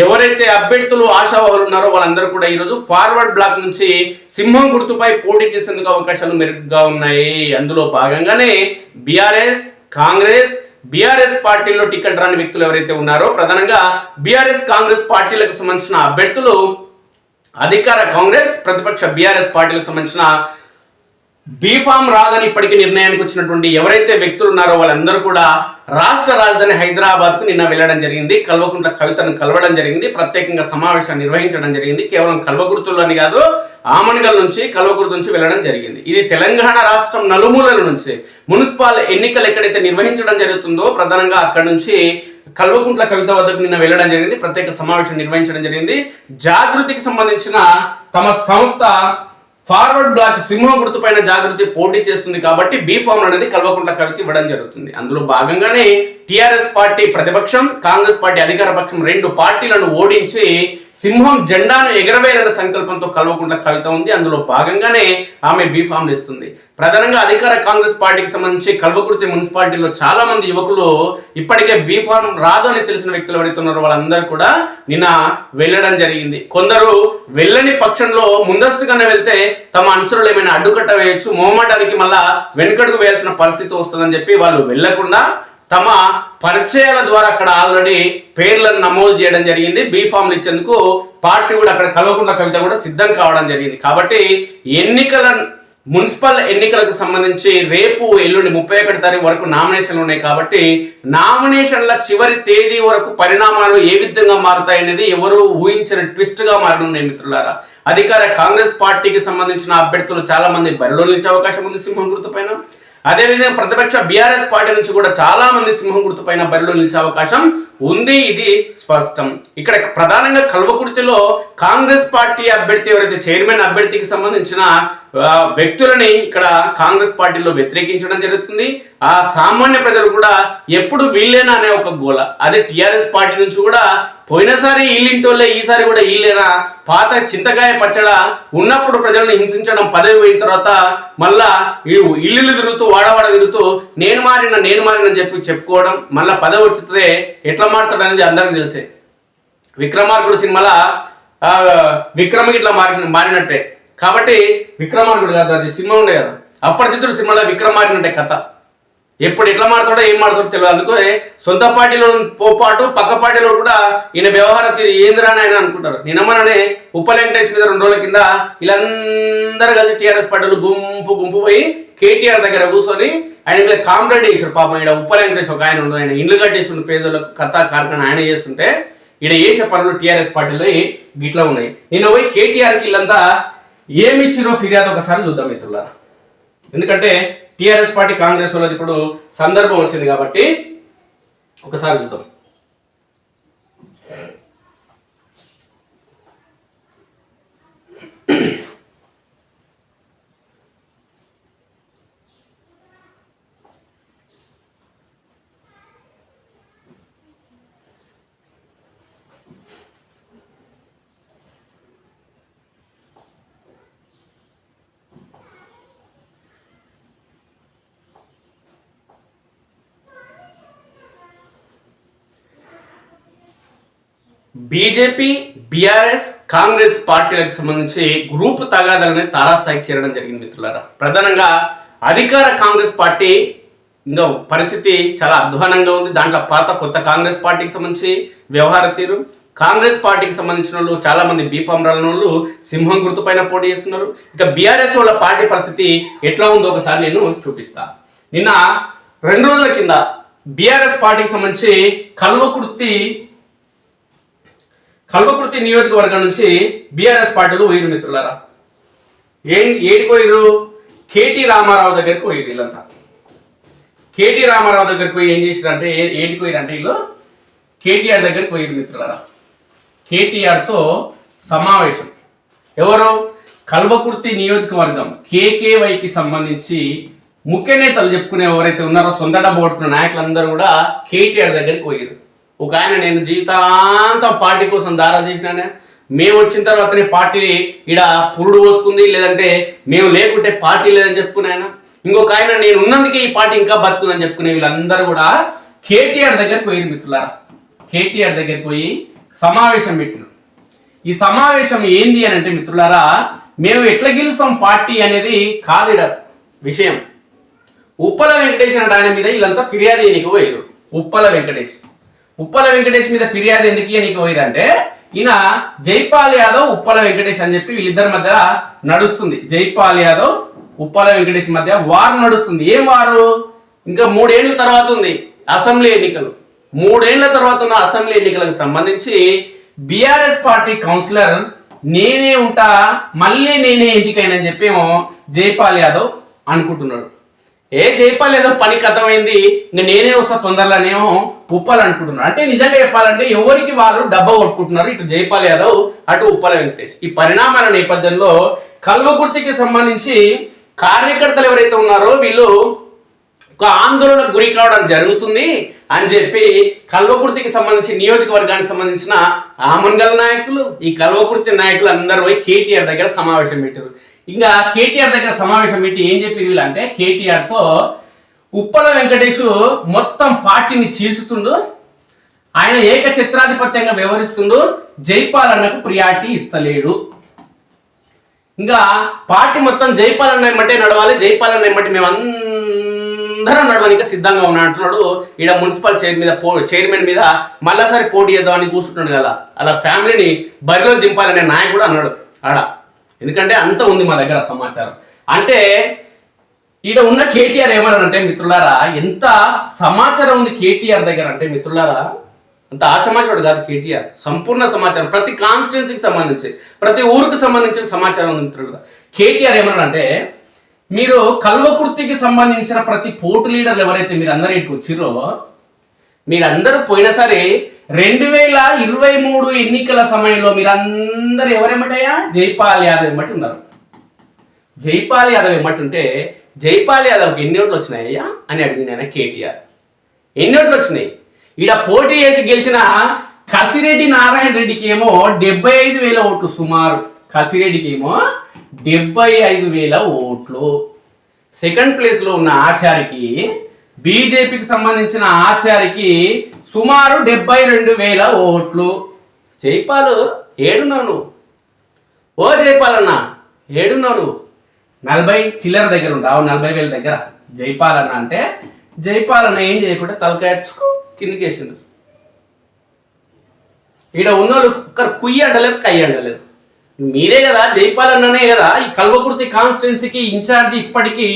ఎవరైతే అభ్యర్థులు, ఆశావాహులు ఉన్నారో వాళ్ళందరూ కూడా ఈరోజు ఫార్వర్డ్ బ్లాక్ నుంచి సింహం గుర్తుపై పోటీ చేసేందుకు అవకాశాలు మెరుగ్గా ఉన్నాయి. అందులో భాగంగానే బీఆర్ఎస్, కాంగ్రెస్, బీఆర్ఎస్ పార్టీలో టికెట్ రాని వ్యక్తులు ఎవరైతే ఉన్నారో ప్రధానంగా బీఆర్ఎస్, కాంగ్రెస్ పార్టీలకు సంబంధించిన అభ్యర్థులు అధికార కాంగ్రెస్, ప్రతిపక్ష బీఆర్ఎస్ పార్టీలకు సంబంధించిన బీఫామ్ రాదని ఇప్పటికీ నిర్ణయానికి వచ్చినటువంటి ఎవరైతే వ్యక్తులు ఉన్నారో వాళ్ళందరూ కూడా రాష్ట్ర రాజధాని హైదరాబాద్ కు నిన్న వెళ్ళడం జరిగింది. కల్వకుంట్ల కవితను కలవడం జరిగింది. ప్రత్యేకంగా సమావేశాన్ని నిర్వహించడం జరిగింది. కేవలం కల్వకుర్తుల్లోని కాదు, ఆమన్గల్ నుంచి, కల్వకుర్తి నుంచి వెళ్ళడం జరిగింది. ఇది తెలంగాణ రాష్ట్రం నలుమూలల నుంచి మున్సిపల్ ఎన్నికలు ఎక్కడైతే నిర్వహించడం జరుగుతుందో ప్రధానంగా అక్కడ నుంచి కల్వకుంట్ల కవిత వద్దకు నిన్న వెళ్ళడం జరిగింది, ప్రత్యేక సమావేశం నిర్వహించడం జరిగింది. జాగృతికి సంబంధించిన తమ సంస్థ ఫార్వర్డ్ బ్లాక్ సింహం గుర్తుపైన జాగృతి పోటీ చేస్తుంది కాబట్టి బీ ఫామ్ అనేది కల్వకుంట్ల కవిత ఇవ్వడం జరుగుతుంది. అందులో భాగంగానే టిఆర్ఎస్ పార్టీ ప్రతిపక్షం, కాంగ్రెస్ పార్టీ అధికార పక్షం 2 పార్టీలను ఓడించి సింహం జెండాను ఎగరవేయాలన్న సంకల్పంతో కల్వకుంట్ల కవిత ఉంది. అందులో భాగంగానే ఆమె బీ ఫామ్ ఇస్తుంది. ప్రధానంగా అధికార కాంగ్రెస్ పార్టీకి సంబంధించి కల్వకుర్తి మున్సిపాలిటీలో చాలా మంది యువకులు ఇప్పటికే బీ ఫామ్ రాదు అని తెలిసిన వ్యక్తులు ఎవరైతున్నారో వాళ్ళందరూ కూడా నిన్న వెళ్ళడం జరిగింది. కొందరు వెళ్ళని పక్షంలో ముందస్తుగానే వెళ్తే తమ అనుచరులు ఏమైనా అడ్డుకట్ట వేయొచ్చు, మొహమాటానికి మళ్ళా వెనుకడుగు వేయాల్సిన పరిస్థితి వస్తుందని చెప్పి వాళ్ళు వెళ్లకుండా తమ పరిచయాల ద్వారా అక్కడ ఆల్రెడీ పేర్లను నమోదు చేయడం జరిగింది. బీ ఫామ్లు ఇచ్చేందుకు పార్టీ కూడా అక్కడ కల్వకుంట్ల కవిత కూడా సిద్ధం కావడం జరిగింది. కాబట్టి మున్సిపల్ ఎన్నికలకు సంబంధించి రేపు ఎల్లుండి 31 తారీఖు వరకు నామినేషన్లు ఉన్నాయి. కాబట్టి నామినేషన్ల చివరి తేదీ వరకు పరిణామాలు ఏ విధంగా మారుతాయనేది ఎవరు ఊహించిన ట్విస్ట్ గా మారనున్నాయి మిత్రులారా. అధికార కాంగ్రెస్ పార్టీకి సంబంధించిన అభ్యర్థులు చాలా మంది బరిలో నిలిచే అవకాశం ఉంది సింహం గుర్తు పైన. అదేవిధంగా ప్రతిపక్ష బీఆర్ఎస్ పార్టీ నుంచి కూడా చాలా మంది సింహం గుర్తు పైన బరిలో నిలిచే అవకాశం ఉంది. ఇది స్పష్టం. ఇక్కడ ప్రధానంగా కల్వకుర్తిలో కాంగ్రెస్ పార్టీ అభ్యర్థి ఎవరైతే చైర్మన్ అభ్యర్థికి సంబంధించిన వ్యక్తులని ఇక్కడ కాంగ్రెస్ పార్టీలో వ్యతిరేకించడం జరుగుతుంది. ఆ సామాన్య ప్రజలు కూడా ఎప్పుడు వీళ్ళేనా అనే ఒక గోల. అదే టిఆర్ఎస్ పార్టీ నుంచి కూడా పోయినసారి ఈళ్ళింటోళ్ళే, ఈసారి కూడా ఈళ్ళేనా, పాత చింతకాయ పచ్చడ ఉన్నప్పుడు ప్రజలను హింసించడం, పదవి పోయిన తర్వాత మళ్ళా ఇల్లు తిరుగుతూ వాడవాడ తిరుగుతూ నేను మారిన చెప్పి చెప్పుకోవడం, మళ్ళా పదవి వచ్చితే ఎట్లా మారుతాడు అనేది అందరికీ తెలిసే. విక్రమార్కుడు సినిమాలో విక్రమ్ ఇట్లా మారినట్టే. కాబట్టి విక్రమార్కుడు కదా, అది సినిమా ఉండే కదా, అపరిచితుడు సినిమాలో విక్రమ్ మారినట్టే కథ. ఎప్పుడు ఎట్లా మారుతాడో ఏం మారుతాడో తెలియదు. అందుకే సొంత పార్టీలో పోపాటు పక్క పార్టీలో కూడా ఈయన వ్యవహార తీరు ఏందిరా అని ఆయన అనుకుంటారు. నిన్నమననే ఉప్ప వెంకటేష్ మీద 2 రోజుల కింద వీళ్ళందరూ కలిసి టీఆర్ఎస్ పార్టీలు గుంపు పోయి కేటీఆర్ దగ్గర కూర్చొని ఆయన మీద కాంప్లైంట్ చేశారు. పాపం ఇక్కడ ఉప్ప వెంకటేష్ ఒక ఆయన ఉండదు, ఆయన ఇండ్లు కట్టేసిన పేదలకు కథా కార్ఖాన ఆయన చేస్తుంటే ఈయన చేసే పనులు టీఆర్ఎస్ పార్టీలో గిట్లా ఉన్నాయి. నిన్న పోయి కేటీఆర్కి వీళ్ళంతా ఏమి ఇచ్చిరో ఫిర్యాదు ఒకసారి చూద్దాం మిత్రులారా. ఎందుకంటే టిఆర్ఎస్ పార్టీ కాంగ్రెస్ వాళ్ళది ఇప్పుడు సందర్భం వచ్చింది కాబట్టి ఒకసారి చూద్దాం. బీజేపీ, బీఆర్ఎస్, కాంగ్రెస్ పార్టీలకు సంబంధించి గ్రూప్ తగాదాలని తారాస్థాయికి చేరడం జరిగింది మిత్రులారా. ప్రధానంగా అధికార కాంగ్రెస్ పార్టీ ఇంకా పరిస్థితి చాలా అధ్వానంగా ఉంది. దాంట్లో పాత కొత్త కాంగ్రెస్ పార్టీకి సంబంధించి వ్యవహార తీరు, కాంగ్రెస్ పార్టీకి సంబంధించిన వాళ్ళు చాలా మంది బీఫామ్ రాలని వాళ్ళు సింహం గుర్తు పైన పోటీ చేస్తున్నారు. ఇక బీఆర్ఎస్ వాళ్ళ పార్టీ పరిస్థితి ఎట్లా ఉందో ఒకసారి నేను చూపిస్తా. నిన్న 2 రోజుల కింద బీఆర్ఎస్ పార్టీకి సంబంధించి కల్వకుర్తి నియోజకవర్గం నుంచి బీఆర్ఎస్ పార్టీలు పోయిరు మిత్రులారా. ఏడికి పోయిరు? కేటీ రామారావు దగ్గరికి పోయిరు. వీళ్ళంతా కేటీ రామారావు దగ్గరికి పోయి ఏం చేసిరంటే, ఏడికి పోయిరంటే వీళ్ళు కేటీఆర్ దగ్గరికి పోయిరు మిత్రులారా. కేటీఆర్తో సమావేశం. ఎవరు? కల్వకుర్తి నియోజకవర్గం కేకేవైకి సంబంధించి ముఖ్య నేతలు చెప్పుకునే ఎవరైతే ఉన్నారో, సొంత డబ్బు కొట్టుకున్న నాయకులందరూ కూడా కేటీఆర్ దగ్గరికి పోయారు. ఒక ఆయన నేను జీవితాంతం పార్టీ కోసం దారా చేసినానే, మేము వచ్చిన తర్వాతనే పార్టీ ఈడ పురుడు పోసుకుంది, లేదంటే మేము లేకుంటే పార్టీ లేదని చెప్పుకునే ఆయన. ఇంకొక ఆయన నేను ఉన్నందుకే ఈ పార్టీ ఇంకా బతుకుందని చెప్పుకునే వీళ్ళందరూ కూడా కేటీఆర్ దగ్గరికి పోయారు మిత్రులారా. కేటీఆర్ దగ్గరికి పోయి సమావేశం పెట్టిన. ఈ సమావేశం ఏంది అని అంటే మిత్రులారా, మేము ఎట్లా గెలుస్తాం పార్టీ అనేది కాదు ఈడ విషయం. ఉప్పల వెంకటేష్ అంటే ఆయన మీద వీళ్ళంతా ఫిర్యాదు చేయనీకి పోయారు. ఉప్పల వెంకటేష్ మీద ఫిర్యాదు ఎందుకు నీకు పోయిరంటే, ఈయన జైపాల్ యాదవ్ ఉప్పల వెంకటేష్ అని చెప్పి వీళ్ళిద్దరి మధ్య నడుస్తుంది. జైపాల్ యాదవ్ ఉప్పల వెంకటేష్ మధ్య వారు నడుస్తుంది. ఏం వారు? ఇంకా 3 ఏళ్ల తర్వాత ఉంది అసెంబ్లీ ఎన్నికలు. 3 ఏళ్ల తర్వాత ఉన్న అసెంబ్లీ ఎన్నికలకు సంబంధించి బీఆర్ఎస్ పార్టీ కౌన్సిలర్ నేనే ఉంటా, మళ్ళీ నేనే ఎన్నికైనని చెప్పేమో జైపాల్ యాదవ్ అనుకుంటున్నాడు. జైపాల్ ఏదో పని కథమైంది, ఇంకా నేనే వస్తా తొందరలోనేమో ఉప్పల్ అనుకుంటున్నారు. అంటే నిజంగా చెప్పాలంటే ఎవరికి వాళ్ళు డబ్బా కొట్టుకుంటున్నారు, ఇటు జైపాల్ యాదవ్ అటు ఉప్పల వెంకటేష్. ఈ పరిణామాల నేపథ్యంలో కల్వకుర్తికి సంబంధించి కార్యకర్తలు ఎవరైతే ఉన్నారో వీళ్ళు ఒక ఆందోళనకు గురి కావడం జరుగుతుంది అని చెప్పి కల్వకుర్తికి సంబంధించి నియోజకవర్గానికి సంబంధించిన ఆమన్గల్ నాయకులు, ఈ కల్వకుర్తి నాయకులు అందరూ పోయి కేటీఆర్ దగ్గర సమావేశం పెట్టారు. ఇంకా కేటీఆర్ దగ్గర సమావేశం పెట్టి ఏం చెప్పి వీళ్ళంటే కేటీఆర్తో ఉప్పల వెంకటేష్ మొత్తం పార్టీని చీల్చుతుండు, ఆయన ఏకఛత్రాధిపత్యంగా వ్యవహరిస్తుండు, జైపాల్ అన్నకు ప్రియారిటీ ఇస్తలేడు, ఇంకా పార్టీ మొత్తం జైపాల్ అన్న ఏమంటే నడవాలి, జైపాల్ అన్న ఏమంటే మేము అందరం నడవడానికి సిద్ధంగా ఉన్నా అంటున్నాడు. ఈడ మున్సిపల్ చైర్మన్ మీద మళ్ళాసారి పోటీ చేద్దామని కూర్చుంటున్నాడు కదా, అలా ఫ్యామిలీని బరిలో దింపాలనే నాయకుడు అన్నాడు ఆడ. ఎందుకంటే అంత ఉంది మా దగ్గర సమాచారం. అంటే ఈడ ఉన్న కేటీఆర్ ఏమన్నారంటే మిత్రులారా, ఎంత సమాచారం ఉంది కేటీఆర్ దగ్గర అంటే మిత్రులారా, అంత ఆశమాచాడు కాదు కేటీఆర్. సంపూర్ణ సమాచారం ప్రతి కాన్స్టిట్యున్సీకి సంబంధించి ప్రతి ఊరికి సంబంధించిన సమాచారం ఉంది మిత్రులారా. కేటీఆర్ ఏమన్నారంటే, మీరు కల్వకుర్తికి సంబంధించిన ప్రతి పోటు లీడర్లు ఎవరైతే మీరు అందరూ ఇటుకు వచ్చిర్రో, మీరందరూ పోయినసారి 2023 ఎన్నికల సమయంలో మీరందరూ ఎవరేమటయ్యా జైపాల్ యాదవ్ ఎమ్మటి ఉన్నారు. జైపాల్ యాదవ్ ఎమ్మటి ఉంటే జైపాల్ యాదవ్కి ఎన్ని ఓట్లు వచ్చినాయ్యా అని అడిగింది ఆయన కేటీఆర్. ఎన్ని ఓట్లు వచ్చినాయి? ఈడ పోటీ చేసి గెలిచిన కసిరెడ్డి నారాయణ రెడ్డికి ఏమో 75,000 ఓట్లు సుమారు. కసిరెడ్డికి ఏమో 75,000 ఓట్లు. సెకండ్ ప్లేస్లో ఉన్న ఆచారికి, బీజేపీకి సంబంధించిన ఆచారికి సుమారు 72,000 ఓట్లు. జైపాల్ ఏడున్నావు నువ్వు? ఓ జైపాల్ అన్న ఏడున్నావు నువ్వు? 40 చిల్లర దగ్గర ఉంటావు, 40,000 దగ్గర జైపాల్ అన్న అంటే జైపాల్ అన్న ఏం చేయకుండా తలకాయచ్చుకో కిందికి వేసిండు. ఈడ ఉన్నోళ్ళు ఒక్కరు కుయ్యి అంటలేరు, కయ్యి అంటలేరు. మీరే కదా జైపాల్ అన్ననే కదా ఈ కల్వకుర్తి కాన్స్టిట్యున్సీకి ఇన్ఛార్జ్. ఇప్పటికీ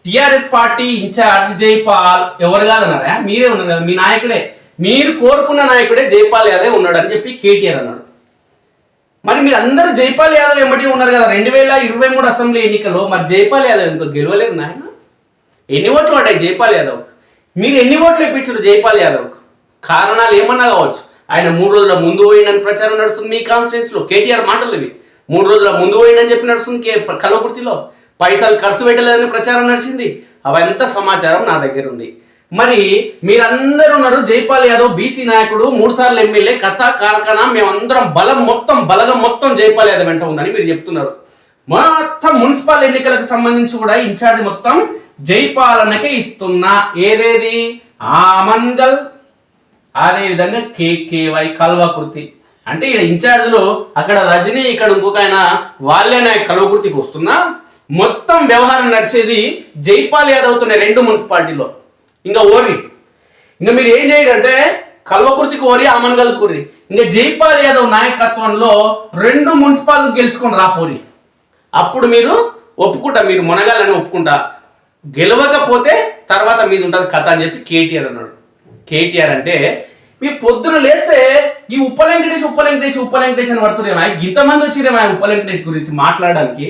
టిఆర్ఎస్ పార్టీ ఇన్ఛార్జ్ జైపాల్ ఎవరు కాదన్నారా? మీరే ఉన్నారు కదా, మీ నాయకుడే, మీరు కోరుకున్న నాయకుడే జైపాల్ యాదవ్ ఉన్నాడు అని చెప్పి కేటీఆర్ అన్నాడు. మరి మీరు అందరూ జైపాల్ యాదవ్ వెంబడి ఉన్నారు కదా 2023 అసెంబ్లీ ఎన్నికల్లో. మరి జైపాల్ యాదవ్ ఎందుకు గెలవలేదు నాయన? ఎన్ని ఓట్లు పడ్డాయి జైపాల్ యాదవ్? మీరు ఎన్ని ఓట్లు ఇప్పించారు జైపాల్ యాదవ్? కారణాలు ఏమన్నా కావచ్చు. ఆయన 3 రోజుల ముందు పోయిందని ప్రచారం నడుస్తుంది మీ కాన్స్టిట్యున్సీలో. కేటీఆర్ మాటలు ఇవి. 3 రోజుల ముందు పోయిందని చెప్పి నడుస్తుంది కల్వకుర్తిలో. పైసలు ఖర్చు పెట్టలేదని ప్రచారం నడిచింది. అవంతా సమాచారం నా దగ్గర ఉంది. మరి మీరందరూ ఉన్నారు, జైపాల్ యాదవ్ బీసీ నాయకుడు, 3 సార్లు ఎమ్మెల్యే, కథా కార్ఖానా, మేమందరం బలగం మొత్తం జైపాల్ యాదవ్ వెంట ఉందని మీరు చెప్తున్నారు. మొత్తం మున్సిపల్ ఎన్నికలకు సంబంధించి కూడా ఇన్ఛార్జ్ మొత్తం జైపాల్ అన్నకే ఇస్తున్నా. ఏదేది ఆమన్గల్, అదేవిధంగా కేకేవై కల్వకుర్తి. అంటే ఇక్కడ ఇన్ఛార్జ్లు అక్కడ రజనీ, ఇక్కడ ఇంకొక ఆయన, వాళ్ళే నాయకు కల్వకుర్తికి వస్తున్నా. మొత్తం వ్యవహారం నడిచేది జైపాల్ యాదవ్తోనే 2 మున్సిపాలిటీలో. ఇంకా ఓరి ఇంకా మీరు ఏం చేయాలంటే కల్వకుర్తికి ఓరి, ఆమన్గల్ కోరి. ఇంకా జైపాల్ యాదవ్ నాయకత్వంలో 2 మున్సిపాలిటీ గెలుచుకొని రాపోరి. అప్పుడు మీరు ఒప్పుకుంటా, మీరు మునగాలని ఒప్పుకుంటా. గెలవకపోతే తర్వాత మీది ఉంటుంది కథ అని చెప్పి కేటీఆర్ అన్నాడు. కేటీఆర్ అంటే మీరు పొద్దున లేస్తే ఈ ఉప్పల వెంకటేష్ అని పడుతున్నామా? ఇంతమంది వచ్చిరేమా ఉప్పల వెంకటేష్ గురించి మాట్లాడడానికి?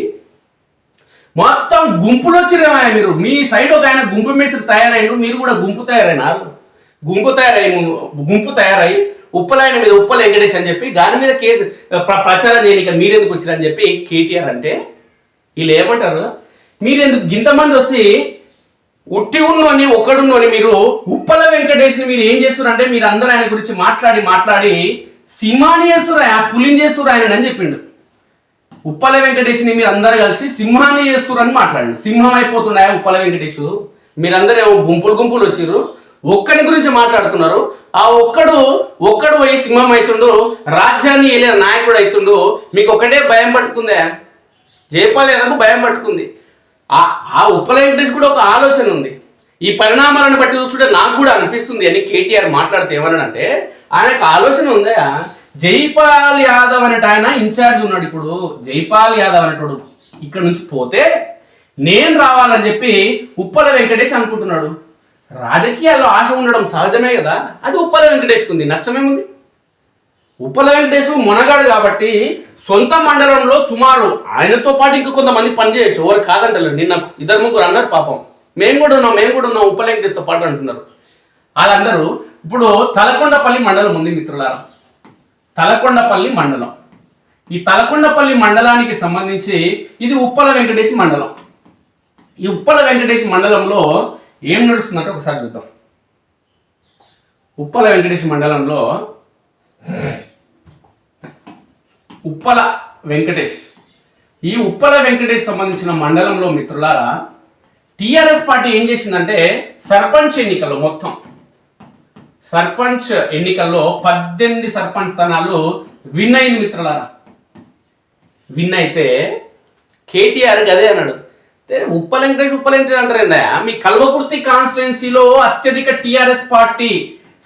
మొత్తం గుంపులు వచ్చిరేమా మీరు? మీ సైడ్ ఒక ఆయన గుంపు మేస్త్రి తయారైన, మీరు కూడా గుంపు తయారైనారు. గుంపు తయారై ఉప్పలాయన మీద ఉప్పల వెంకటేష్ అని చెప్పి దాని మీద కేసు ప్రచారం చేయడానికి మీరెందుకు వచ్చిరని చెప్పి కేటీఆర్ అంటే వీళ్ళు ఏమంటారు? మీరెందుకు ఇంతమంది వస్తే ఉట్టి ఉన్నోని ఒకడున్నోని మీరు ఉప్పల వెంకటేష్ని మీరు ఏం చేస్తున్నారంటే మీరు అందరూ ఆయన గురించి మాట్లాడి సింహాన్ని చేస్తున్నారు, పులిని చేస్తున్నారు ఆయన అని చెప్పిండు. ఉప్పల వెంకటేష్ని మీరు అందరు కలిసి సింహాన్ని చేస్తున్నారు మాట్లాడండి. సింహం అయిపోతున్నాయా ఉప్పల వెంకటేష్? మీరందరూ ఏమో గుంపులు వచ్చిర్రు, ఒక్కడి గురించి మాట్లాడుతున్నారు. ఆ ఒక్కడు పోయి సింహం అవుతుండు, రాజ్యాన్ని వెళ్ళిన నాయకుడు అవుతుండు. మీకు ఒకటే భయం పట్టుకుందే, జైపాల్ యాదవ్కు భయం పట్టుకుంది. ఆ ఉప్పల వెంకటేష్ కూడా ఒక ఆలోచన ఉంది. ఈ పరిణామాలను బట్టి చూస్తుంటే నాకు కూడా అనిపిస్తుంది అని కేటీఆర్ మాట్లాడితే ఏమన్నాడంటే ఆయనకు ఆలోచన ఉందా? జైపాల్ యాదవ్ అనేట ఆయన ఇన్ఛార్జ్ ఉన్నాడు. ఇప్పుడు జైపాల్ యాదవ్ అనేటోడు ఇక్కడ నుంచి పోతే నేను రావాలని చెప్పి ఉప్పల వెంకటేష్ అనుకుంటున్నాడు. రాజకీయాల్లో ఆశ ఉండడం సహజమే కదా, అది ఉప్పల వెంకటేష్కి ఉంది, నష్టమేముంది? ఉప్పల వెంకటేష్ మునగాడు కాబట్టి సొంత మండలంలో సుమారు ఆయనతో పాటు ఇంకా కొంతమంది పనిచేయచ్చు, ఎవరు కాదంటలేదు. నిన్న 2-3 అన్నారు పాపం. మేము కూడా ఉన్నాం ఉప్పల వెంకటేష్తో పాటు అంటున్నారు. వాళ్ళందరూ ఇప్పుడు తలకొండపల్లి మండలం ఉంది మిత్రులారా, తలకొండపల్లి మండలం. ఈ తలకొండపల్లి మండలానికి సంబంధించి ఇది ఉప్పల వెంకటేష్ మండలం. ఈ ఉప్పల వెంకటేష్ మండలంలో ఏం నడుస్తుందంటే ఒకసారి చూద్దాం. ఉప్పల వెంకటేష్ మండలంలో ఉప్పల వెంకటేష్, ఈ ఉప్పల వెంకటేష్ సంబంధించిన మండలంలో మిత్రులారా టిఆర్ఎస్ పార్టీ ఏం చేసిందంటే సర్పంచ్ ఎన్నికల్లో సర్పంచ్ ఎన్నికల్లో 18 సర్పంచ్ స్థానాలు విన్ అయింది మిత్రులారా. విన్ అయితే కేటీఆర్ అదే అన్నాడు, ఉప్పల వెంకటేష్ అంటారు. మీ కల్వకుర్తి కాన్స్టిట్యున్సీలో అత్యధిక TRS party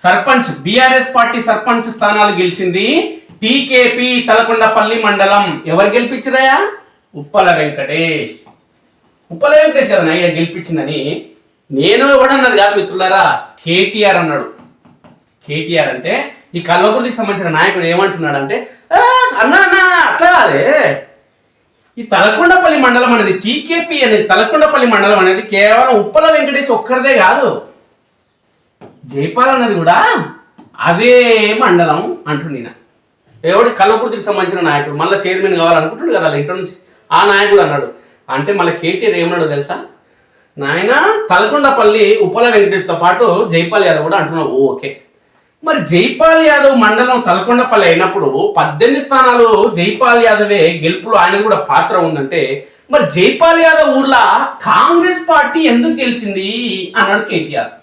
sarpanch BRS party sarpanch స్థానాలు గెలిచింది టీకేపీ తలకొండపల్లి మండలం. ఎవరు గెలిపించరాయా? ఉప్పల వెంకటేష్ కదా ఆయన గెలిపించిందని నేను ఎవడన్నది కాదు మిత్రులారా, కేటీఆర్ అన్నాడు. కేటీఆర్ అంటే ఈ కల్వకుర్తికి సంబంధించిన నాయకుడు ఏమంటున్నాడు అంటే అన్నా అట్లా కాదే, ఈ తలకొండపల్లి మండలం అనేది టీకేపీ అనేది తలకొండపల్లి మండలం అనేది కేవలం ఉప్పల వెంకటేష్ ఒక్కరిదే కాదు, జైపాల్ అన్నది కూడా అదే మండలం అంటుండే. ఎవడు కల్వకుర్తికి సంబంధించిన నాయకుడు మళ్ళీ చైర్మన్ కావాలనుకుంటుండు కదా ఇంట్లో నుంచి, ఆ నాయకుడు అన్నాడు. అంటే మళ్ళీ కేటీఆర్ ఏమన్నాడు తెలుసా, నాయన తలకొండపల్లి ఉప్పల వెంకటేష్తో పాటు జైపాల్ యాదవ్ కూడా అంటున్నావు. ఓకే, మరి జైపాల్ యాదవ్ మండలం తలకొండపల్లి అయినప్పుడు 18 స్థానాలు జైపాల్ యాదవే గెలుపులో ఆయనది కూడా పాత్ర ఉందంటే మరి జైపాల్ యాదవ్ ఊర్లో కాంగ్రెస్ పార్టీ ఎందుకు గెలిచింది అన్నాడు కేటీఆర్.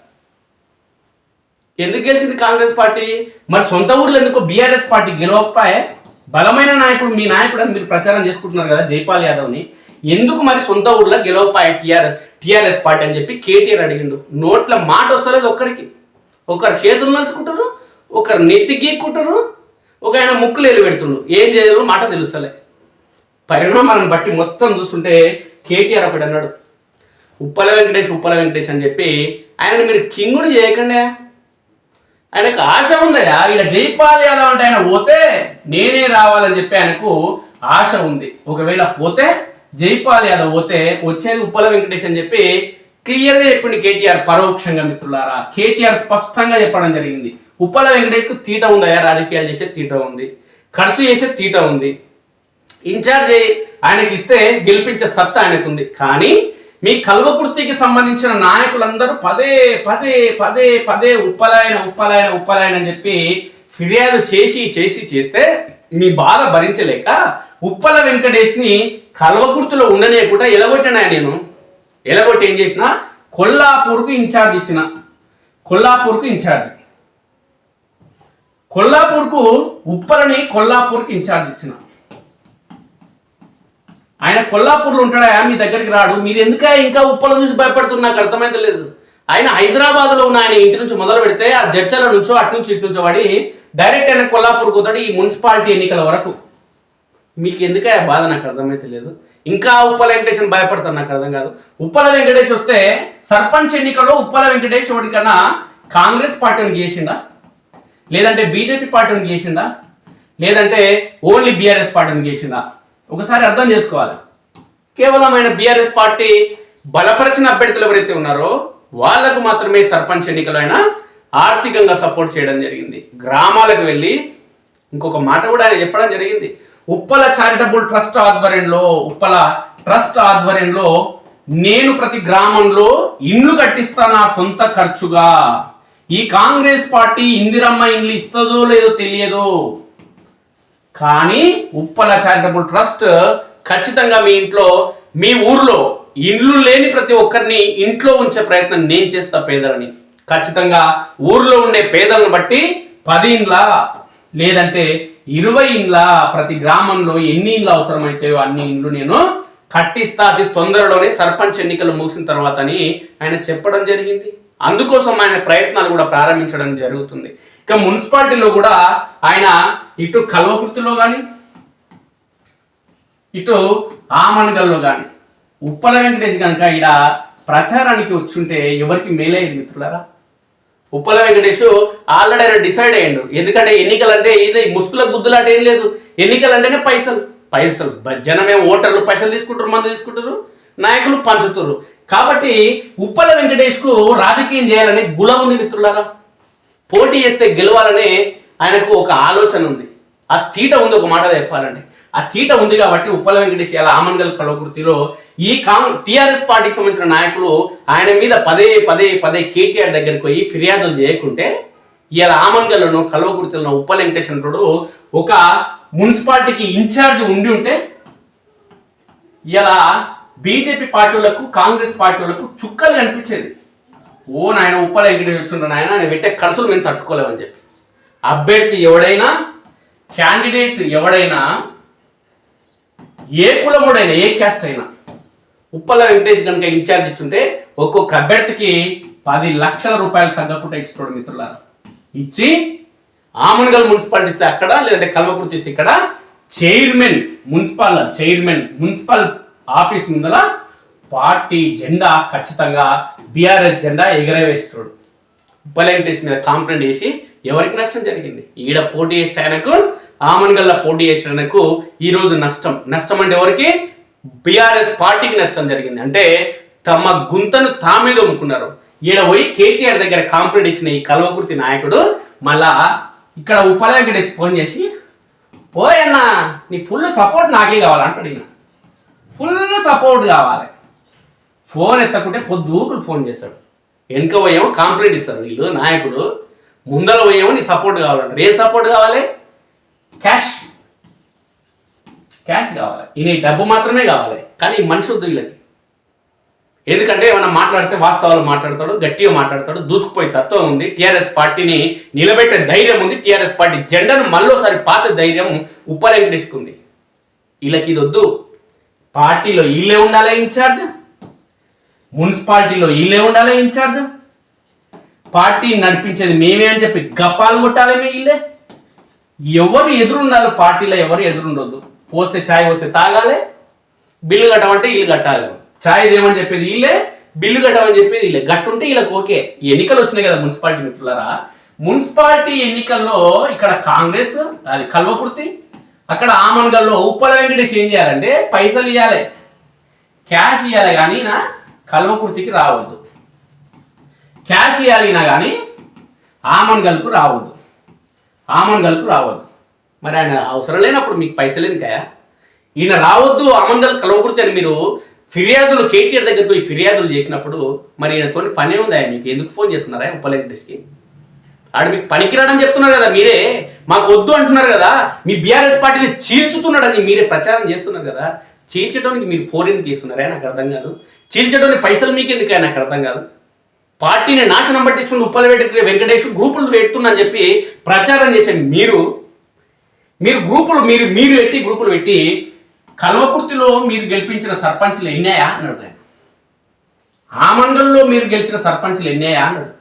ఎందుకు గెలిచింది కాంగ్రెస్ పార్టీ? మరి సొంత ఊర్లో ఎందుకు బీఆర్ఎస్ పార్టీ గెలవకపోయే? బలమైన నాయకుడు మీ నాయకుడు అని మీరు ప్రచారం చేసుకుంటున్నారు కదా జైపాల్ యాదవ్ని, ఎందుకు మరి సొంత ఊర్లో గెలవకపోయే టిఆర్ఎస్ పార్టీ అని చెప్పి కేటీఆర్ అడిగిండు. నోట్ల మాట వస్తలేదు ఒక్కడికి. ఒకరు చేతులు నలుచుకుంటారు, ఒకరు నెత్తి గీక్కుంటారు, ఒక ఆయన ముక్కులు ఎల్లు పెడుతుండ్రు. ఏం చేయాలో మాట తెలుస్తలే. పరిణామాలను బట్టి మొత్తం చూస్తుంటే కేటీఆర్ ఒకటి అన్నాడు, ఉప్పల వెంకటేష్ అని చెప్పి ఆయనను మీరు కింగుని చేయకండి. ఆయనకు ఆశ ఉందయా, ఇక్కడ జైపాల్ యాదవ్ అంటే ఆయన పోతే నేనే రావాలని చెప్పి ఆయనకు ఆశ ఉంది. ఒకవేళ పోతే జైపాల్ యాదవ్ పోతే వచ్చేది ఉప్పల వెంకటేష్ అని చెప్పి క్లియర్గా చెప్పింది కేటీఆర్ పరోక్షంగా. మిత్రులారా కేటీఆర్ స్పష్టంగా చెప్పడం జరిగింది, ఉప్పల వెంకటేష్కు తీట ఉందయా, రాజకీయాలు చేసే తీట ఉంది, ఖర్చు చేసే తీట ఉంది, ఇన్ఛార్జ్ ఆయనకి ఇస్తే గెలిపించే సత్తా ఆయనకు ఉంది. కానీ మీ కల్వకుర్తికి సంబంధించిన నాయకులందరూ పదే పదే పదే పదే ఉప్పలాయన అని చెప్పి ఫిర్యాదు చేస్తే మీ బాధ భరించలేక ఉప్పల వెంకటేష్ని కల్వకుర్తిలో ఉండనేకుండా ఎలగొట్టినా నేను. ఎలగొట్టి ఏం చేసిన కొల్లాపూర్కు ఇన్ఛార్జ్ ఇచ్చిన. కొల్లాపూర్కు ఇన్ఛార్జ్ ఇచ్చిన. ఆయన కొల్లాపూర్లో ఉంటాడా, మీ దగ్గరికి రాడు. మీరు ఎందుక ఇంకా ఉప్పల చూసి భయపడుతున్నా నాకు అర్థమైతే లేదు. ఆయన హైదరాబాద్లో ఉన్న ఆయన ఇంటి నుంచి మొదలు పెడితే ఆ జడ్చల నుంచో అటు నుంచి ఇటు నుంచో వాడి డైరెక్ట్ ఆయన కొల్లాపూర్కి పోతాడు ఈ మున్సిపాలిటీ ఎన్నికల వరకు. మీకు ఎందుక బాధ నాకు అర్థమైతే లేదు. ఇంకా ఉప్పల వెంకటేష్ భయపడతారు నాకు అర్థం కాదు. ఉప్పల వెంకటేష్ వస్తే సర్పంచ్ ఎన్నికల్లో ఉప్పల వెంకటేష్ వాడికన్నా కాంగ్రెస్ పార్టీని చేసిండా, లేదంటే బీజేపీ పార్టీని చేసిండా, లేదంటే ఓన్లీ బీఆర్ఎస్ పార్టీని చేసిండా? ఒకసారి అర్థం చేసుకోవాలి. కేవలం ఆయన బీఆర్ఎస్ పార్టీ బలపరిచిన అభ్యర్థులు ఎవరైతే ఉన్నారో వాళ్లకు మాత్రమే సర్పంచ్ ఎన్నికలు ఆయన ఆర్థికంగా సపోర్ట్ చేయడం జరిగింది. గ్రామాలకు వెళ్ళి ఇంకొక మాట కూడా ఆయన చెప్పడం జరిగింది, ఉప్పల చారిటబుల్ ట్రస్ట్ ఆధ్వర్యంలో నేను ప్రతి గ్రామంలో ఇండ్లు కట్టిస్తా నా సొంత ఖర్చుగా. ఈ కాంగ్రెస్ పార్టీ ఇందిరమ్మ ఇండ్లు ఇస్తుందో లేదో తెలియదు, కానీ ఉప్పల చారిటబుల్ ట్రస్ట్ ఖచ్చితంగా మీ ఇంట్లో మీ ఊర్లో ఇండ్లు లేని ప్రతి ఒక్కరిని ఇంట్లో ఉంచే ప్రయత్నం నేను చేస్తా పేదలని. ఖచ్చితంగా ఊర్లో ఉండే పేదలను బట్టి 10 ఇండ్ల లేదంటే 20 ఇండ్ల ప్రతి గ్రామంలో ఎన్ని ఇండ్లు అవసరమైతాయో అన్ని ఇండ్లు నేను కట్టిస్తా అతి తొందరలోనే సర్పంచ్ ఎన్నికలు ముగిసిన తర్వాత అని ఆయన చెప్పడం జరిగింది. అందుకోసం ఆయన ప్రయత్నాలు కూడా ప్రారంభించడం జరుగుతుంది. ఇక మున్సిపాలిటీలో కూడా ఆయన ఇటు కల్వకుర్తిలో కానీ ఇటు ఆమన్గల్లో కానీ ఉప్పల వెంకటేష్ కనుక ఇక్కడ ప్రచారానికి వచ్చుంటే ఎవరికి మేలయ్యేది మిత్రులారా? ఉప్పల వెంకటేష్ ఆల్రెడీ ఆయన డిసైడ్ అయ్యిండు. ఎందుకంటే ఎన్నికలంటే ఇది ముసుగుల గుద్దులాట ఏం లేదు, ఎన్నికలంటేనే పైసలు. జనమే ఓటర్లు పైసలు తీసుకుంటారు, మందు తీసుకుంటారు, నాయకులు పంచుతారు. కాబట్టి ఉప్పల వెంకటేష్కు రాజకీయం చేయాలని గుణం ఉంది మిత్రులారా. పోటీ చేస్తే గెలవాలనే ఆయనకు ఒక ఆలోచన ఉంది, ఆ తీట ఉంది. ఒక మాట చెప్పాలంటే ఆ తీట ఉంది కాబట్టి ఉప్పల వెంకటేష్ ఇలా ఆమన్గల్ కల్వకుర్తిలో ఈ టీఆర్ఎస్ పార్టీకి సంబంధించిన నాయకులు ఆయన మీద పదే పదే పదే కేటీఆర్ దగ్గరికి పోయి ఫిర్యాదులు చేయకుంటే ఇలా ఆమన్గల్లోను కల్వకుర్తిలో ఉప్పల వెంకటేష్ అంటాడు ఒక మున్సిపాలిటీకి ఇన్ఛార్జ్ ఉండి ఉంటే ఇలా బీజేపీ పార్టీలకు కాంగ్రెస్ పార్టీలకు చుక్కలు కనిపించేది. ఓ నాయన ఉప్పల వెంకటేష్ వచ్చిండ్రు నాయన నేను పెట్టే ఖర్చులు మేము తట్టుకోలేమని చెప్పి అభ్యర్థి ఎవడైనా క్యాండిడేట్ ఎవడైనా ఏ కులముడైనా ఏ క్యాస్ట్ అయినా ఉప్పల వెంకటేష్ కనుక ఇన్ఛార్జ్ ఇచ్చుంటే ఒక్కొక్క అభ్యర్థికి 10 లక్షల రూపాయలు తగ్గకుండా ఇచ్చుకోడు మిత్రులారా. ఇచ్చి ఆమన్గల్ మున్సిపాలిటీస్ అక్కడ లేదంటే కల్వకుర్తి ఇక్కడ చైర్మన్ మున్సిపల్ ఆఫీస్ ముందర పార్టీ జెండా ఖచ్చితంగా బీఆర్ఎస్ జెండా ఎగరవేస్తాడు. ఉప్పల వెంకటేష్ మీద కాంప్లైంట్ చేసి ఎవరికి నష్టం జరిగింది? ఈడ పోటీ చేసిన ఆయనకు, ఆమన్గల్లా పోటీ చేసిన ఆయనకు ఈరోజు నష్టం అంటే ఎవరికి? బీఆర్ఎస్ పార్టీకి నష్టం జరిగింది. అంటే తమ గుంతను తామే దొమ్ముకున్నారు. ఈడ పోయి కేటీఆర్ దగ్గర కాంప్లైంట్ ఇచ్చిన ఈ కల్వకుర్తి నాయకుడు మళ్ళా ఇక్కడ ఉప్పల వెంకటేష్ ఫోన్ చేసి ఓయన్నా నీ ఫుల్ సపోర్ట్ నాకే కావాలంటాడు. ఈయన ఫుల్ సపోర్ట్ కావాలి. ఫోన్ ఎత్తకుంటే పొద్దుకులు ఫోన్ చేస్తాడు. వెనుక పోయేమో కాంప్లైంట్ ఇస్తారు వీళ్ళు నాయకుడు, ముందర పోయేమో నీ సపోర్ట్ కావాలంటారు. ఏ సపోర్ట్ కావాలి? క్యాష్ కావాలి. ఈయన డబ్బు మాత్రమే కావాలి. కానీ మనిషి వద్దు వీళ్ళకి. ఎందుకంటే ఏమైనా మాట్లాడితే వాస్తవాలు మాట్లాడతాడు, గట్టిగా మాట్లాడతాడు, దూసుకుపోయే తత్వం ఉంది. టీఆర్ఎస్ పార్టీని నిలబెట్టే ధైర్యం ఉంది. టీఆర్ఎస్ పార్టీ జెండాను మళ్ళోసారి పాత ధైర్యం ఉప్పల వెంకటేష్కి ఉంది. వీళ్ళకి ఇది వద్దు. పార్టీలో వీళ్ళే ఉండాలి ఇన్ఛార్జ్, మున్సిపాలిటీలో వీళ్ళే ఉండాలి ఇన్ఛార్జ్, పార్టీ నడిపించేది మేమే అని చెప్పి గప్పాలు కొట్టాలి వీళ్ళే. ఎవరు ఎదురుండాలి పార్టీలో, ఎవరు ఎదురుండొద్దు. పోస్తే ఛాయ్ పోస్తే తాగాలి, బిల్లు కట్టమంటే వీళ్ళు కట్టాలి. ఛాయ్ దేమని చెప్పేది వీళ్ళే, బిల్లు కట్టమని చెప్పేది వీళ్ళే. గట్టుంటే వీళ్ళకి ఓకే. ఎన్నికలు వచ్చినాయి కదా మున్సిపాలిటీ మిత్రులారా. మున్సిపాలిటీ ఎన్నికల్లో ఇక్కడ కాంగ్రెస్, అది కల్వకుర్తి, అక్కడ ఆమన్గల్లో ఉప్పల వెంకటేష్ ఏం చేయాలంటే పైసలు ఇవ్వాలి, క్యాష్ ఇవ్వాలి. కానీ నా కల్వకుర్తికి రావద్దు. క్యాష్ ఇవ్వాలినా కానీ ఆమన్గల్కు రావద్దు. మరి ఆయన అవసరం లేనప్పుడు మీకు పైసలు ఎందుకయా? ఈయన రావద్దు ఆమన్గల్ కల్వకుర్తి అని మీరు ఫిర్యాదులు కేటీఆర్ దగ్గరకు పోయి ఫిర్యాదులు చేసినప్పుడు మరి ఈయనతో పనే ఉందా? మీకు ఎందుకు ఫోన్ చేస్తున్నారా ఉప్పల వెంకటేష్కి? ఆడు మీకు పనికిరాడని చెప్తున్నారు కదా మీరే, మాకు వద్దు అంటున్నారు కదా. మీ బీఆర్ఎస్ పార్టీని చీల్చుతున్నాడని మీరే ప్రచారం చేస్తున్నారు కదా. చీల్చడానికి మీరు ఫోన్ ఎందుకు చేస్తున్నారా? నాకు అర్థం కాదు. చీల్చడానికి పైసలు మీకు ఎందుకు? నాకు అర్థం కాదు. పార్టీని నాశనం పట్టిస్తున్న ఉప్పల వెంకటేష్ గ్రూపులు పెడుతున్నా చెప్పి ప్రచారం చేసే మీరు గ్రూపులు మీరు పెట్టి గ్రూపులు పెట్టి కల్వకుర్తిలో మీరు గెలిపించిన సర్పంచ్లు ఎన్నాయా అన్నాడు. ఆమన్గల్లో మీరు గెలిచిన సర్పంచ్లు ఎన్నాయా అన్నాడు.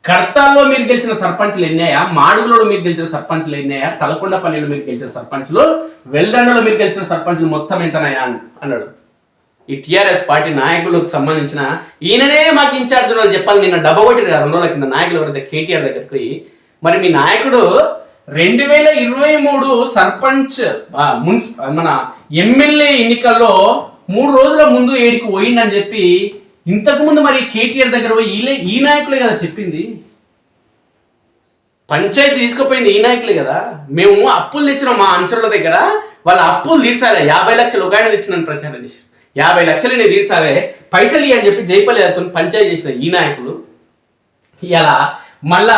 కర్తాల్లో మీరు గెలిచిన సర్పంచ్లు ఎన్నాయా, మాడుగులో మీరు గెలిచిన సర్పంచ్లు ఎన్నాయా, తలకొండపల్లిలో మీరు గెలిచిన సర్పంచ్లు, వెల్దండలో మీరు గెలిచిన సర్పంచ్లు మొత్తం ఎంతనాయా అన్నాడు. ఈ టీఆర్ఎస్ పార్టీ నాయకులకు సంబంధించిన ఈయననే మాకు ఇన్ఛార్జ్ వాళ్ళు చెప్పాలి. నిన్న డబ్బా కొట్టిరు 2 రోజుల కింద నాయకులు ఎవరైతే కేటీఆర్ దగ్గరికి. మరి మీ నాయకుడు 2023 సర్పంచ్ మన ఎమ్మెల్యే ఎన్నికల్లో 3 రోజుల ముందు ఏడికి పోయిందని చెప్పి ఇంతకుముందు మరి కేటీఆర్ దగ్గర పోయి ఈ నాయకులే కదా చెప్పింది. పంచాయతీ తీసుకుపోయింది ఈ నాయకులే కదా. మేము అప్పులు తెచ్చిన మా అంచనాల దగ్గర వాళ్ళ అప్పులు తీర్చాలి. 50 లక్షలు ఒక ఆయన తెచ్చినని ప్రచారం చేసి 50 లక్షలు నేను తీర్చాలి పైసలు ఇవ్వని చెప్పి జైపాల్ యాదవ్ పంచాయతీ చేసిన ఈ నాయకులు ఇలా మళ్ళా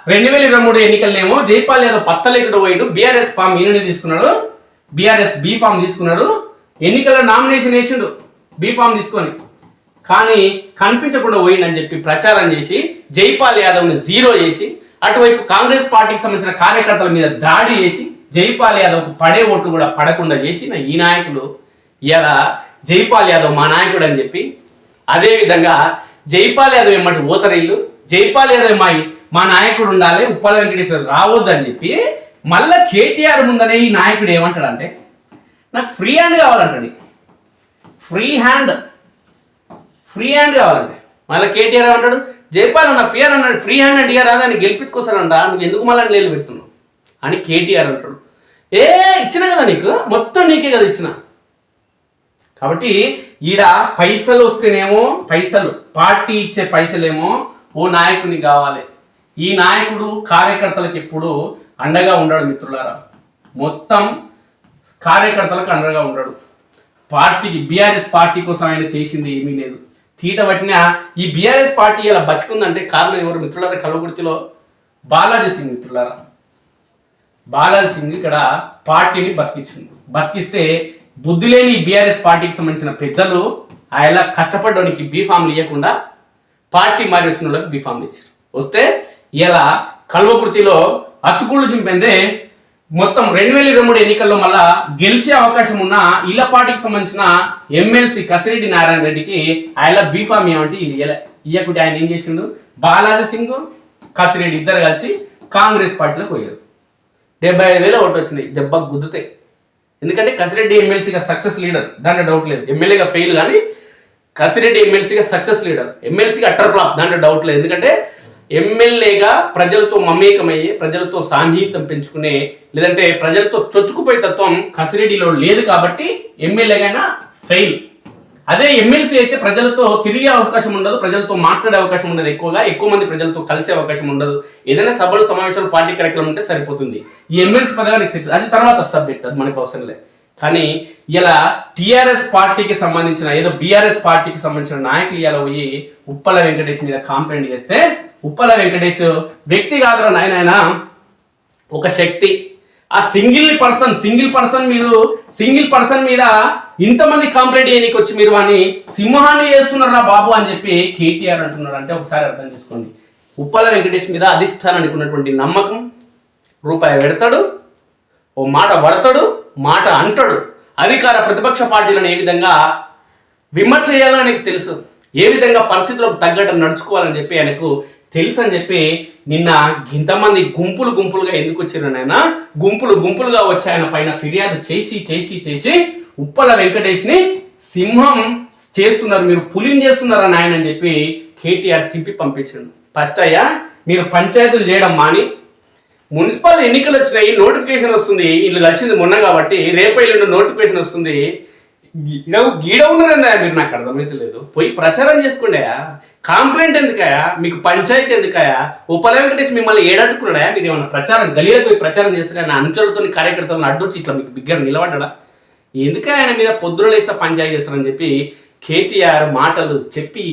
2023 ఎన్నికలనేమో జైపాల్ యాదవ్ పత్తలేకుండా పోయిండు. బీఆర్ఎస్ ఫామ్ ఈయనని తీసుకున్నాడు, బీఆర్ఎస్ బీ ఫామ్ తీసుకున్నాడు. ఎన్నికల్లో నామినేషన్ వేసిండు బీ ఫామ్ తీసుకొని, కానీ కనిపించకుండా పోయిండని చెప్పి ప్రచారం చేసి జైపాల్ యాదవ్ని 0 చేసి అటువైపు కాంగ్రెస్ పార్టీకి సంబంధించిన కార్యకర్తల మీద దాడి చేసి జైపాల్ యాదవ్కు పడే ఓట్లు కూడా పడకుండా చేసిన ఈ నాయకులు ఇలా జైపాల్ యాదవ్ మా నాయకుడు అని చెప్పి, అదేవిధంగా జైపాల్ యాదవ్ ఏమంటే ఓతరీళ్ళు, జైపాల్ యాదవ్ మా నాయకుడు ఉండాలి, ఉప్పల వెంకటేశ్వర రావద్దు అని చెప్పి మళ్ళీ కేటీఆర్ ముందనే ఈ నాయకుడు ఏమంటాడంటే నాకు ఫ్రీ హ్యాండ్ కావాలంటాడు. ఫ్రీ హ్యాండ్ కావాలంటే మళ్ళీ కేటీఆర్ ఏమంటాడు, జైపాల్ అన్న ఫ్రీ హ్యాండ్ అన్నాడు. ఫ్రీ హ్యాండ్ అంటే రాదని గెలిపించుకోసానంట, నువ్వు ఎందుకు మళ్ళీ నీళ్ళు పెడుతున్నావు అని కేటీఆర్ అంటాడు. ఇచ్చిన కదా నీకు, మొత్తం నీకే కదా ఇచ్చిన. కాబట్టి ఈడ పైసలు వస్తేనేమో పైసలు, పార్టీ ఇచ్చే పైసలేమో ఓ నాయకుని కావాలి. ఈ నాయకుడు కార్యకర్తలకు ఎప్పుడు అండగా ఉండడు మిత్రులారా. మొత్తం కార్యకర్తలకు అండగా ఉండడు. పార్టీకి, బీఆర్ఎస్ పార్టీ కోసం ఆయన చేసింది ఏమీ లేదు. తీట పట్టిన ఈ బీఆర్ఎస్ పార్టీ ఇలా బతుకుందంటే కారణం ఎవరు మిత్రులారా? కల్వకుర్తిలో బాలాజీ సింగ్ మిత్రులారా. బాలాజీ సింగ్ ఇక్కడ పార్టీని బతికిస్తే బుద్ధి లేని బీఆర్ఎస్ పార్టీకి సంబంధించిన పెద్దలు ఆయన కష్టపడడానికి బీఫామ్లు ఇవ్వకుండా పార్టీ మారి వచ్చిన వాళ్ళకి బీఫామ్లు ఇచ్చారు. వస్తే ఇలా కల్వకుర్తిలో అతుకుళ్ళు చింపిందే మొత్తం 2023 ఎన్నికల్లో మళ్ళా గెలిచే అవకాశం ఉన్న ఇళ్ల పార్టీకి సంబంధించిన ఎమ్మెల్సీ కసిరెడ్డి నారాయణ రెడ్డికి ఆయన బీఫామ్ ఇవ్వమంటే ఇయ్యకుంటే ఆయన ఏం చేసిండు? బాలాజీ సింగ్, కసిరెడ్డి ఇద్దరు కలిసి కాంగ్రెస్ పార్టీలోకి పోయారు. 75,000 ఓట్లు వచ్చినాయి. దెబ్బ గుద్దుతాయి. ఎందుకంటే కసిరెడ్డి ఎమ్మెల్సీగా సక్సెస్ లీడర్, దాంట్లో డౌట్ లేదు. ఎమ్మెల్యేగా ఫెయిల్ కానీ కసిరెడ్డి ఎమ్మెల్సీగా సక్సెస్ లీడర్, ఎమ్మెల్సీగా అట్టర్ ఫ్లాప్, దాంట్లో డౌట్ లేదు. ఎందుకంటే ఎమ్మెల్యేగా ప్రజలతో మమేకమయ్యే, ప్రజలతో సాన్నిహిత్యం పెంచుకునే, లేదంటే ప్రజలతో చొచ్చుకుపోయే తత్వం కసిరెడ్డిలో లేదు కాబట్టి ఎమ్మెల్యేగా ఫెయిల్. అదే ఎమ్మెల్సీ అయితే ప్రజలతో తిరిగే అవకాశం ఉండదు, ప్రజలతో మాట్లాడే అవకాశం ఉండదు, ఎక్కువ మంది ప్రజలతో కలిసే అవకాశం ఉండదు. ఏదైనా సభలు, సమావేశాలు, పార్టీ కార్యక్రమం ఉంటే సరిపోతుంది. ఈ ఎమ్మెల్సీ పదవికి సెట్, అది తర్వాత సబ్జెక్ట్, అది మనకు అవసరం లేదు. కానీ ఇలా టీఆర్ఎస్ పార్టీకి సంబంధించిన, ఏదో బీఆర్ఎస్ పార్టీకి సంబంధించిన నాయకులు ఇలా పోయి ఉప్పల వెంకటేష్ మీద కాంప్లైంట్ చేస్తే, ఉప్పల వెంకటేష్ వ్యక్తి కాదురా నాయన, ఒక శక్తి. ఆ సింగిల్ పర్సన్ మీద ఇంతమంది కంప్లైంట్ చేయడానికి వచ్చి మీరు అని సింహాన్ని చేస్తున్నారా బాబు అని చెప్పి కేటీఆర్ అంటున్నాడు. అంటే ఒకసారి అర్థం చేసుకోండి, ఉప్పల వెంకటేష్ మీద అధిష్టానానికి ఉన్నటువంటి నమ్మకం. రూపాయి పెడతాడు, ఓ మాట పడతాడు, మాట అంటాడు. అధికార ప్రతిపక్ష పార్టీలను ఏ విధంగా విమర్శ చేయాలో ఆయనకు తెలుసు, ఏ విధంగా పరిస్థితులకు తగ్గట్టు నడుచుకోవాలని చెప్పి ఆయనకు తెలుసు అని చెప్పి నిన్న ఇంతమంది గుంపులుగా ఎందుకు వచ్చారు ఆయన? గుంపులుగా వచ్చి ఆయన పైన ఫిర్యాదు చేసి ఉప్పల వెంకటేష్ని సింహం చేస్తున్నారు, మీరు పులిని చేస్తున్నారని ఆయన అని చెప్పి కేటీఆర్ తిప్పి పంపించాడు. ఫస్ట్ అయ్యా, మీరు పంచాయతీలు చేయడం మాని, మున్సిపల్ ఎన్నికలు వచ్చినాయి, నోటిఫికేషన్ వస్తుంది, వీళ్ళు కలిసింది మొన్న కాబట్టి రేపు ఎల్లుండి నోటిఫికేషన్ వస్తుంది, గీడ ఉన్నారన్నా మీరు, నాకు అర్థమైతే లేదు. పోయి ప్రచారం చేసుకోండియా, కాంప్లైంట్ ఎందుకయా, మీకు పంచాయతీ ఎందుకయా? ఉప్పల వెంకటేష్ మిమ్మల్ని ఏడట్టుకున్నాడా? మీరు ఏమన్నా ప్రచారం గలీలకు పోయి ప్రచారం చేస్తారా? ఆయన అనుచరులతో కార్యకర్తలను అడ్డొచ్చి ఇట్లా మీకు బిగ్గర నిలబడ్డా? ఎందుకే ఆయన మీద పొద్దున లేస్తా పంచాయతీ చేస్తారని చెప్పి కేటీఆర్ మాటలు చెప్పి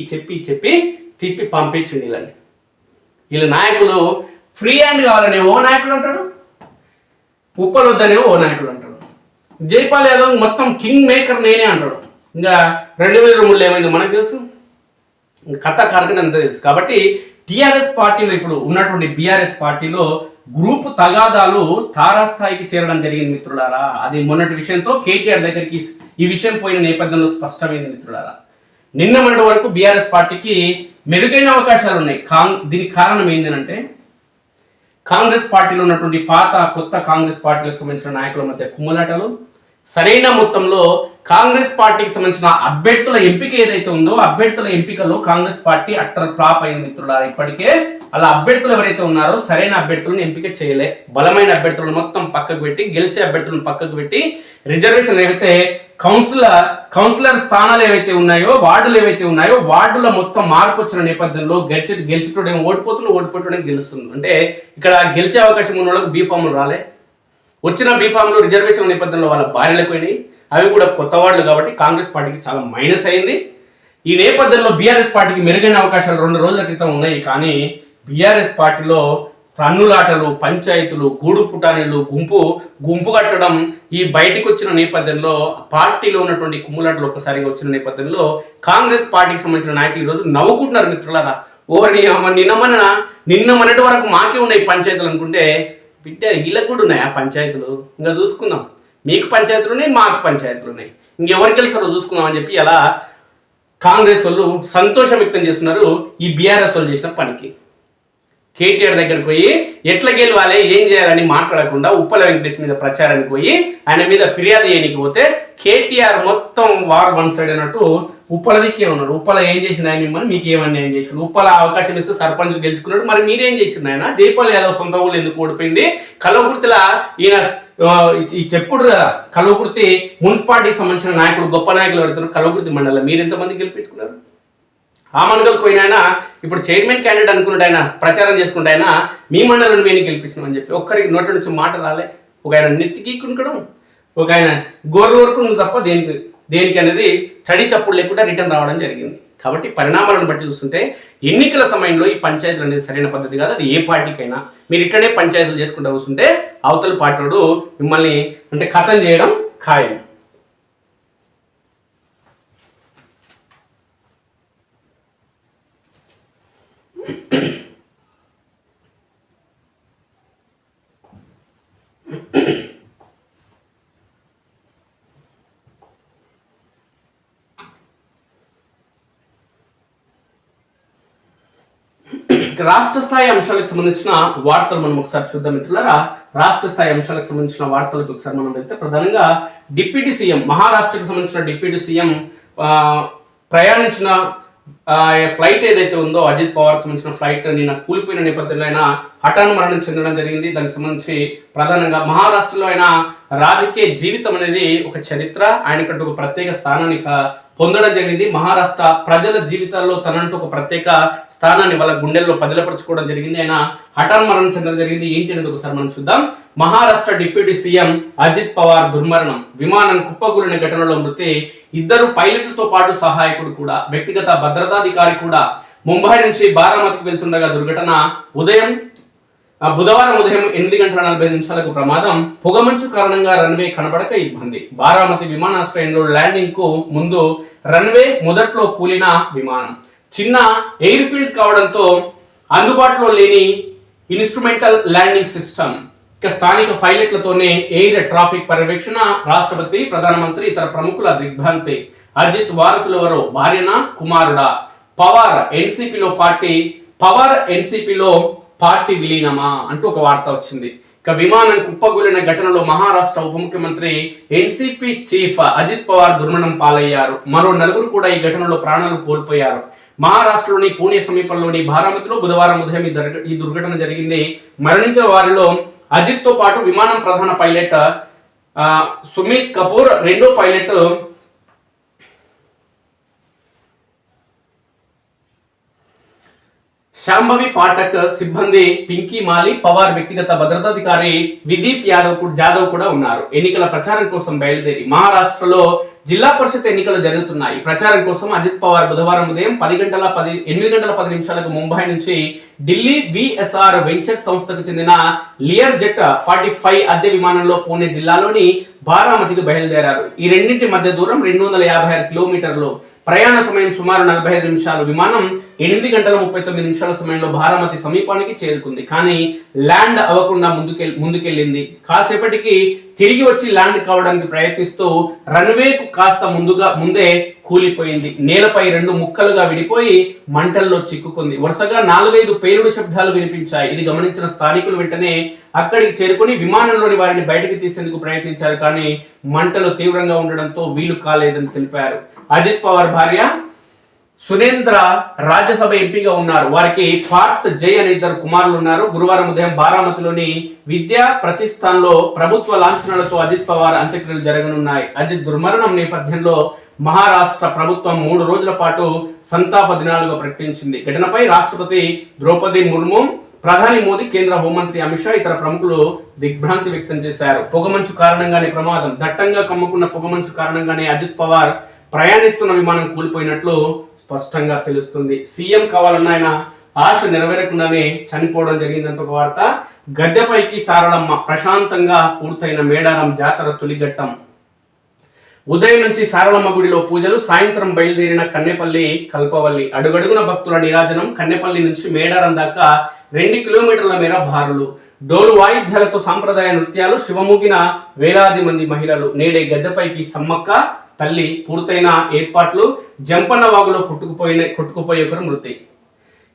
తిప్పి పంపించింది. వీళ్ళ నాయకులు ఫ్రీ హ్యాండ్ కావాలని ఓ నాయకుడు అంటాడు, ఉప్పలు వద్దనే ఓ నాయకుడు అంటాడు. జైపాల్ యాదవ్ మొత్తం కింగ్ మేకర్ నేనే అంటాడు. ఇంకా 2023 ఏమైందో మనకు తెలుసు, కథ కార్యక్రమం అంతా తెలుసు. కాబట్టి టీఆర్ఎస్ పార్టీలో ఇప్పుడు ఉన్నటువంటి బీఆర్ఎస్ పార్టీలో గ్రూపు తగాదాలు తారాస్థాయికి చేరడం జరిగింది మిత్రులారా. అది మొన్నటి విషయంతో కేటీఆర్ దగ్గరికి ఈ విషయం పోయిన నేపథ్యంలో స్పష్టమైంది మిత్రులారా. నిన్న మొన్నటి వరకు బీఆర్ఎస్ పార్టీకి మెరుగైన అవకాశాలు ఉన్నాయి. దీనికి కారణం ఏంటంటే కాంగ్రెస్ పార్టీలో ఉన్నటువంటి పాత కొత్త కాంగ్రెస్ పార్టీలకు సంబంధించిన నాయకుల మధ్య కుమ్ములాటలు, సరైన మొత్తంలో కాంగ్రెస్ పార్టీకి సంబంధించిన అభ్యర్థుల ఎంపిక ఏదైతే ఉందో అభ్యర్థుల ఎంపికలో కాంగ్రెస్ పార్టీ అట్టర్ ఫ్లాప్ అయింది మిత్రులారా. ఇప్పటికే అలా అభ్యర్థులు ఎవరైతే ఉన్నారో సరైన అభ్యర్థులను ఎంపిక చేయలే. బలమైన అభ్యర్థులను మొత్తం పక్కకు పెట్టి, గెలిచే అభ్యర్థులను పక్కకు పెట్టి, రిజర్వేషన్ ఏవైతే కౌన్సిలర్ స్థానాలు ఏవైతే ఉన్నాయో, వార్డులు ఏవైతే ఉన్నాయో వార్డుల మొత్తం మార్పు వచ్చిన నేపథ్యంలో గెలిచేటోడేమో ఓడిపోతుండే గెలుస్తుంది. అంటే ఇక్కడ గెలిచే అవకాశం ఉన్న వాళ్ళకి బీఫామ్లు రాలే. వచ్చిన బీఫామ్లు రిజర్వేషన్ నేపథ్యంలో వాళ్ళ భార్యలకు పోయినాయి. అవి కూడా కొత్త వార్డులు కాబట్టి కాంగ్రెస్ పార్టీకి చాలా మైనస్ అయింది. ఈ నేపథ్యంలో బీఆర్ఎస్ పార్టీకి మెరుగైన అవకాశాలు 2 రోజుల క్రితం ఉన్నాయి. కానీ బీఆర్ఎస్ పార్టీలో తన్నులాటలు, పంచాయతీలు, గూడు పుటానీలు, గుంపు కట్టడం ఈ బయటికి వచ్చిన నేపథ్యంలో, పార్టీలో ఉన్నటువంటి కుమ్ములాటలు ఒక్కసారిగా వచ్చిన నేపథ్యంలో కాంగ్రెస్ పార్టీకి సంబంధించిన నాయకులు ఈరోజు నవ్వుకుంటున్నారు మిత్రులారా. నిన్న మొన్నటి వరకు మాకే ఉన్నాయి పంచాయతీలు అనుకుంటే, బిడ్డ వీళ్ళకు కూడా ఉన్నాయా పంచాయతీలు? ఇంకా చూసుకుందాం, మీకు పంచాయతీలు ఉన్నాయి, మాకు పంచాయతీలు ఉన్నాయి, ఇంకెవరికి గెలుస్తారో చూసుకుందాం అని చెప్పి అలా కాంగ్రెస్ వాళ్ళు సంతోషం వ్యక్తం చేస్తున్నారు ఈ బీఆర్ఎస్ వాళ్ళు చేసిన పనికి. కేటీఆర్ దగ్గరికి పోయి ఎట్లా గెలవాలి, ఏం చేయాలని మాట్లాడకుండా ఉప్పల వెంకటేష్ మీద ప్రచారానికి పోయి ఆయన మీద ఫిర్యాదు చేయడానికి పోతే కేటీఆర్ మొత్తం వార్ వన్ సైడ్ అన్నట్టు ఉప్పల దిక్కే ఉన్నాడు. ఉప్పల ఏం చేసిండు ఆయన, మిమ్మల్ని మీకు ఏమన్నా ఏం చేసిండు? ఉప్పల అవకాశం ఇస్తే సర్పంచ్ గెలుచుకున్నాడు, మరి మీరేం చేసిండు ఆయన? జైపాల్ యాదవ్ సొంత ఊళ్ళు ఎందుకు ఓడిపోయింది? కల్వకుర్తిలా ఈయన ఈ చెప్పుకుంటు కదా కల్వకుర్తి మున్సిపాలిటీకి సంబంధించిన నాయకులు గొప్ప నాయకులు పెడుతున్నారు కల్వకుర్తి మండలంలో. మీరు ఎంతమంది గెలిపించుకున్నారు? ఆ మండలికి పోయిన ఆయన ఇప్పుడు చైర్మన్ క్యాండిడేట్ అనుకుంటే ఆయన ప్రచారం చేసుకుంటే ఆయన మీ మండలం మేము గెలిపించినామని చెప్పి ఒక్కరికి నోట్ల నుంచి మాట రాలే. ఒక ఆయన నెత్తికి కునకడం, ఒక ఆయన గోర్ల వరకు తప్ప దేనికి అనేది చడి చప్పుడు లేకుండా రిటర్న్ రావడం జరిగింది. కాబట్టి పరిణామాలను బట్టి చూస్తుంటే ఎన్నికల సమయంలో ఈ పంచాయతీలు అనేది సరైన పద్ధతి కాదు. అది ఏ పార్టీకైనా మీరు ఇట్లనే పంచాయతీలు చేసుకుంటూ కూర్చుంటే అవతల పార్టీడు మిమ్మల్ని అంటే ఖతం చేయడం ఖాయం. రాష్ట్ర స్థాయి అంశాలకు సంబంధించిన వార్తలు మనం ఒకసారి చూద్దాం మిత్రులారా. రాష్ట్ర స్థాయి అంశాలకు సంబంధించిన వార్తలకు ఒకసారి మనం వెళ్తే ప్రధానంగా డిప్యూటీ సీఎం మహారాష్ట్రకు సంబంధించిన డిప్యూటీ సీఎం ప్రయాణించిన ఫ్లైట్ ఏదైతే ఉందో అజిత్ పవార్ సంబంధించిన ఫ్లైట్ నిన్న కూలిపోయిన నేపథ్యంలో ఆయన హఠాన్ మరణం చెందడం జరిగింది. దానికి సంబంధించి ప్రధానంగా మహారాష్ట్రలో ఆయన రాజకీయ జీవితం అనేది ఒక చరిత్ర, ఆయనకంటూ ఒక ప్రత్యేక స్థానాన్ని పొందడం జరిగింది. మహారాష్ట్ర ప్రజల జీవితాల్లో తనంటూ ఒక ప్రత్యేక స్థానాన్ని వాళ్ళ గుండెల్లో పదిలపరచుకోవడం జరిగింది. ఆయన హఠాన్ మరణం చెందడం జరిగింది. ఏంటి అనేది ఒకసారి మనం చూద్దాం. మహారాష్ట్ర డిప్యూటీ సీఎం అజిత్ పవార్ దుర్మరణం, విమానం కుప్పకూలిన ఘటనలో మృతి, 2 పైలట్లతో పాటు సహాయకుడు కూడా, వ్యక్తిగత భద్రతాధికారి కూడా. ముంబై నుంచి బారామతికి వెళ్తుండగా దుర్ఘటన. బుధవారం ఉదయం 8:40 ప్రమాదం. పొగమంచు కారణంగా రన్వే కనబడక ఇబ్బంది. బారామతి విమానాశ్రయంలో ల్యాండింగ్ కు ముందు రన్వే మొదట్లో కూలిన విమానం చిన్న ఎయిర్ ఫీల్డ్ కావడంతో అందుబాటులో లేని ఇన్స్ట్రుమెంటల్ ల్యాండింగ్ సిస్టమ్. ఇక స్థానిక పైలట్లతోనే ఎయిర్ ట్రాఫిక్ పర్యవేక్షణ. రాష్ట్రపతి, ప్రధానమంత్రి, ఇతర ప్రముఖుల దిగ్భ్రాంతి. అజిత్ వారసులెవరో, భార్యనా కుమారుడా? పవార్ ఎన్సీపీలో పార్టీ విలీనమా అంటూ ఒక వార్త వచ్చింది. ఇక విమానం కుప్పగూలిన ఘటనలో మహారాష్ట్ర ఉప ముఖ్యమంత్రి ఎన్సీపీ చీఫ్ అజిత్ పవార్ దుర్మరణం పాలయ్యారు. మరో 4 కూడా ఈ ఘటనలో ప్రాణాలు కోల్పోయారు. మహారాష్ట్రలోని పూణే సమీపంలోని బారామతిలో బుధవారం ఉదయం ఈ దుర్ఘటన జరిగింది. మరణించిన వారిలో అజిత్ తో పాటు విమానం ప్రధాన పైలట్ సుమిత్ కపూర్, రెండో పైలట్ శాంభవి పాఠక్, సిబ్బంది పింకీ మాలి, పవార్ వ్యక్తిగత భద్రతాధికారి విదీప్ జాదవ్ కూడా ఉన్నారు. ఎన్నికల ప్రచారం కోసం బయలుదేరి మహారాష్ట్రలో జిల్లా పరిషత్ ఎన్నికలు జరుగుతున్నాయి. ప్రచారం కోసం అజిత్ పవార్ బుధవారం ఉదయం 8:10 ముంబై నుంచి ఢిల్లీ విఎస్ఆర్ వెంచర్స్ సంస్థకు చెందిన లియర్ జెట్ 45 అద్దె విమానంలో పూణే జిల్లాలోని బారామతికి బయలుదేరారు. ఈ రెండింటి మధ్య దూరం 256 కిలోమీటర్లు. ప్రయాణ సమయం సుమారు 45 నిమిషాలు. విమానం 8:39 సమయంలో బారామతి సమీపానికి చేరుకుంది. కానీ ల్యాండ్ అవ్వకుండా ముందుకెళ్ళింది. కాసేపటికి తిరిగి వచ్చి ల్యాండ్ కావడానికి ప్రయత్నిస్తూ రన్వేకు కాస్త ముందే కూలిపోయింది. నేలపై 2 ముక్కలుగా విడిపోయి మంటల్లో చిక్కుకుంది. వరుసగా 4-5 పేలుడు శబ్దాలు వినిపించాయి. ఇది గమనించిన స్థానికులు వెంటనే అక్కడికి చేరుకుని విమానంలోని వారిని బయటకు తీసేందుకు ప్రయత్నించారు. కానీ మంటలు తీవ్రంగా ఉండడంతో వీలు కాలేదని తెలిపారు. అజిత్ పవార్ భార్య సునేంద్ర రాజ్యసభ ఎంపీగా ఉన్నారు. వారికి పార్థ్ జై అనే 2 కుమారులు ఉన్నారు. గురువారం ఉదయం బారామతిలోని విద్యా ప్రతిష్టాన్లో ప్రభుత్వ లాంఛనాలతో అజిత్ పవార్ అంత్యక్రియలు జరగనున్నాయి. అజిత్ దుర్మరణం నేపథ్యంలో మహారాష్ట్ర ప్రభుత్వం 3 రోజుల పాటు సంతాప దినాలుగా ప్రకటించింది. ఘటనపై రాష్ట్రపతి ద్రౌపది ముర్ము, ప్రధాని మోదీ, కేంద్ర హోంమంత్రి అమిత్ షా, ఇతర ప్రముఖులు దిగ్భ్రాంతి వ్యక్తం చేశారు. పొగమంచు కారణంగానే ప్రమాదం. దట్టంగా కమ్ముకున్న పొగమంచు కారణంగానే అజిత్ పవార్ ప్రయాణిస్తున్న విమానం కూలిపోయినట్లు స్పష్టంగా తెలుస్తుంది. సీఎం కావాలన్న ఆయన ఆశ నెరవేరకుండానే చనిపోవడం జరిగిందంటూ ఒక వార్త. గద్దెపైకి సారళమ్మ, ప్రశాంతంగా పూర్తయిన మేడారం జాతర తొలిఘట్టం. ఉదయం నుంచి సారళమ్మ గుడిలో పూజలు, సాయంత్రం బయలుదేరిన కన్నెపల్లి కల్పవల్లి. అడుగడుగున భక్తుల నీరాజనం. కన్నెపల్లి నుంచి మేడారం దాకా 2 కిలోమీటర్ల మేర బారులు, డోలు వాయిద్యాలతో సాంప్రదాయ నృత్యాలు, శివమూగిన వేలాది మంది మహిళలు. నేడే గద్దెపైకి సమ్మక్క తల్లి. పూర్తయిన ఏర్పాట్లు. జంపన్న వాగులో కొట్టుకుపోయే ఒకరు మృతి.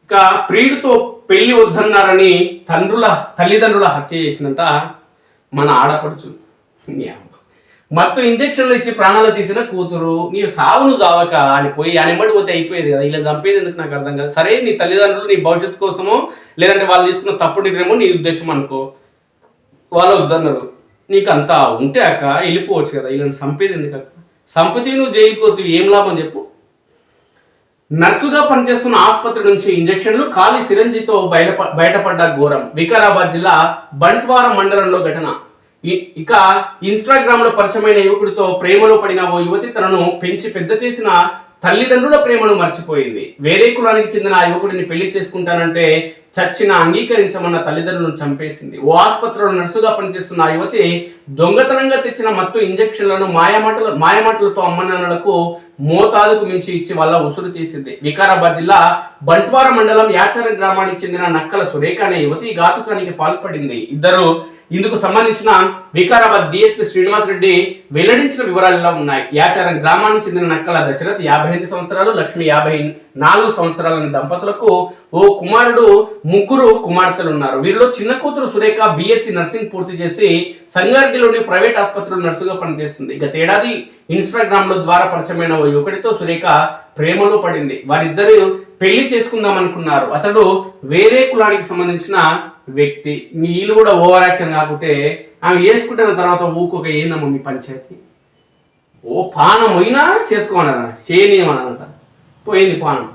ఇక ప్రియుడితో పెళ్లి వద్దన్నారని తల్లిదండ్రుల హత్య చేసినంత మన ఆడపడుచు. మత్తు ఇంజక్షన్లు ఇచ్చి ప్రాణాలు తీసిన కూతురు. నీవు సావును చావక అని పోయి అనిమ్మడి పోతే అయిపోయేది కదా. ఇలా చంపేది ఎందుకు నాకు అర్థం కాదు. సరే, నీ తల్లిదండ్రులు నీ భవిష్యత్తు కోసమో లేదంటే వాళ్ళు తీసుకున్న తప్పుడు నిర్ణయమో నీ ఉద్దేశం అనుకో, వాళ్ళు వద్దన్నారు. నీకు అంతా ఉంటే అక్క వెళ్ళిపోవచ్చు కదా, వీళ్ళని చంపేది ఎందుకు అక్క? సంపతి నువ్వు జైలుకి పోతే ఏం లాభం చెప్పు? నర్సుగా పనిచేస్తున్న ఆసుపత్రి నుంచి ఇంజెక్షన్లు, ఖాళీ సిరంజితో బయటపడ్డ ఘోరం. వికారాబాద్ జిల్లా బంట్వార మండలంలో ఘటన. ఇక ఇన్స్టాగ్రామ్ లో పరిచయమైన యువకుడితో ప్రేమలో పడిన ఓ యువతి తనను పెంచి పెద్ద చేసిన తల్లిదండ్రుల ప్రేమను మర్చిపోయింది. వేరే కులానికి చెందిన ఆ యువకుడిని పెళ్లి చేసుకుంటానంటే చచ్చిన అంగీకరించమన్న తల్లిదండ్రులను చంపేసింది. ఓ ఆసుపత్రిలో నర్సుగా పనిచేస్తున్న ఆ యువతి దొంగతనంగా తెచ్చిన మత్తు ఇంజెక్షన్లను మాయమాటలతో అమ్మనాన్నలకు మోతాదుకు మించి ఇచ్చి వల్ల ఉసురు తీసింది. వికారాబాద్ జిల్లా బంట్వార మండలం యాచారం గ్రామానికి చెందిన నక్కల సురేఖ అనే యువతి ఘాతుకానికి పాల్పడింది. ఇందుకు సంబంధించిన వికారాబాద్ డిఎస్పీ శ్రీనివాస్ రెడ్డి వెల్లడించిన వివరాలు ఇలా ఉన్నాయి. యాచారం గ్రామానికి చెందిన నక్కల దశరథ్ 55 సంవత్సరాలు, లక్ష్మి 54 సంవత్సరాల దంపతులకు ఓ కుమారుడు, 3 కుమార్తెలు ఉన్నారు. వీరిలో చిన్న కూతురు సురేఖ బిఎస్సి నర్సింగ్ పూర్తి చేసి సంగారెడ్డిలోని ప్రైవేట్ ఆసుపత్రిలో నర్సుగా పనిచేస్తుంది. గతేడాది ఇన్స్టాగ్రామ్ లో ద్వారా పరిచయమైన ఓ యువకుడితో సురేఖ ప్రేమలో పడింది. వారిద్దరు పెళ్లి చేసుకుందాం అనుకున్నారు. అతడు వేరే కులానికి సంబంధించిన వ్యక్తి. వీళ్ళు కూడా ఓవర్ యాక్షన్ కాకుంటే ఆమె వేసుకుంటున్న తర్వాత ఊకొక ఏందమ్మా మీ పంచాయతీ? ఓ పానం పోయినా చేసుకోమన్నారా, చేయనీయమన్నారంట. పోయింది పానం.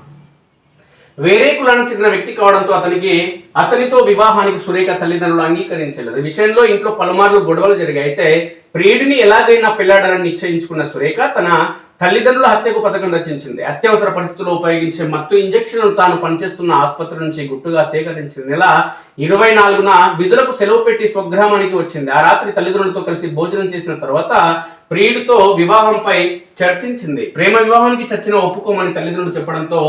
వేరే కులానికి చెందిన వ్యక్తి కావడంతో అతనితో వివాహానికి సురేఖ తల్లిదండ్రులు అంగీకరించలేదు. ఈ విషయంలో ఇంట్లో పలుమార్లు గొడవలు జరిగాయి. అయితే ప్రియుడిని ఎలాగైనా పెళ్లాడాలని నిశ్చయించుకున్న సురేఖ తన తల్లిదండ్రుల హత్యకు పథకం రచించింది. అత్యవసర పరిస్థితుల్లో ఉపయోగించే మత్తు ఇంజెక్షన్లు తాను పనిచేస్తున్న ఆసుపత్రి నుంచి గుట్టుగా సేకరించింది. నెల 24న విధులకు సెలవు పెట్టి స్వగ్రామానికి వచ్చింది. ఆ రాత్రి తల్లిదండ్రులతో కలిసి భోజనం చేసిన తర్వాత ప్రియుడితో వివాహంపై చర్చించింది. ప్రేమ వివాహానికి చచ్చిన ఒప్పుకోమని తల్లిదండ్రులు చెప్పడంతో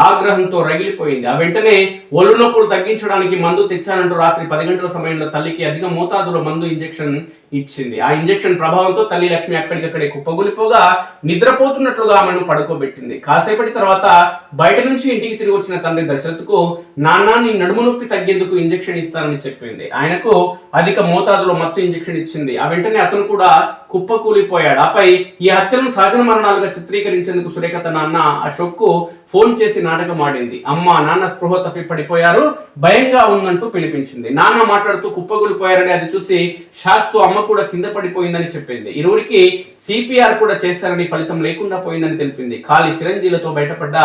ఆగ్రహంతో రగిలిపోయింది. ఆ వెంటనే ఒళ్ళు నొప్పులు తగ్గించడానికి మందు తెచ్చానంటూ రాత్రి 10 గంటల సమయంలో తల్లికి అధిక మోతాదులో మందు ఇంజెక్షన్ ఇచ్చింది. ఆ ఇంజెక్షన్ ప్రభావంతో తల్లి లక్ష్మి అక్కడికక్కడే కుప్పగొలిపోగా నిద్రపోతున్నట్లుగా ఆమెను పడుకోబెట్టింది. కాసేపటి తర్వాత బయట నుంచి ఇంటికి తిరిగి వచ్చిన తండ్రి దశరథ్కు నాన్న నీ నడుము నొప్పి తగ్గేందుకు ఇంజెక్షన్ ఇస్తానని చెప్పింది. ఆయనకు అధిక మోతాదులో మత్తు ఇంజెక్షన్ ఇచ్చింది. ఆ వెంటనే అతను కూడా కుప్పకూలిపోయాడు. ఆపై ఈ హత్యలను సహజ మరణాలుగా చిత్రీకరించేందుకు సురేఖ తన అన్న అశోక్కు ఫోన్ చేసి నాటకం ఆడింది. అమ్మ నాన్న స్పృహ తప్పి పడిపోయారు, భయంగా ఉందంటూ పిలిపించింది. నాన్న మాట్లాడుతూ కుప్పగూలిపోయారని అది చూసి షాక్ తో అమ్మ కూడా కింద పడిపోయిందని చెప్పింది. ఇరువురికి సిపిఆర్ కూడా చేశారని ఫలితం లేకుండా పోయిందని తెలిపింది. ఖాళీ సిరంజీలతో బయటపడ్డ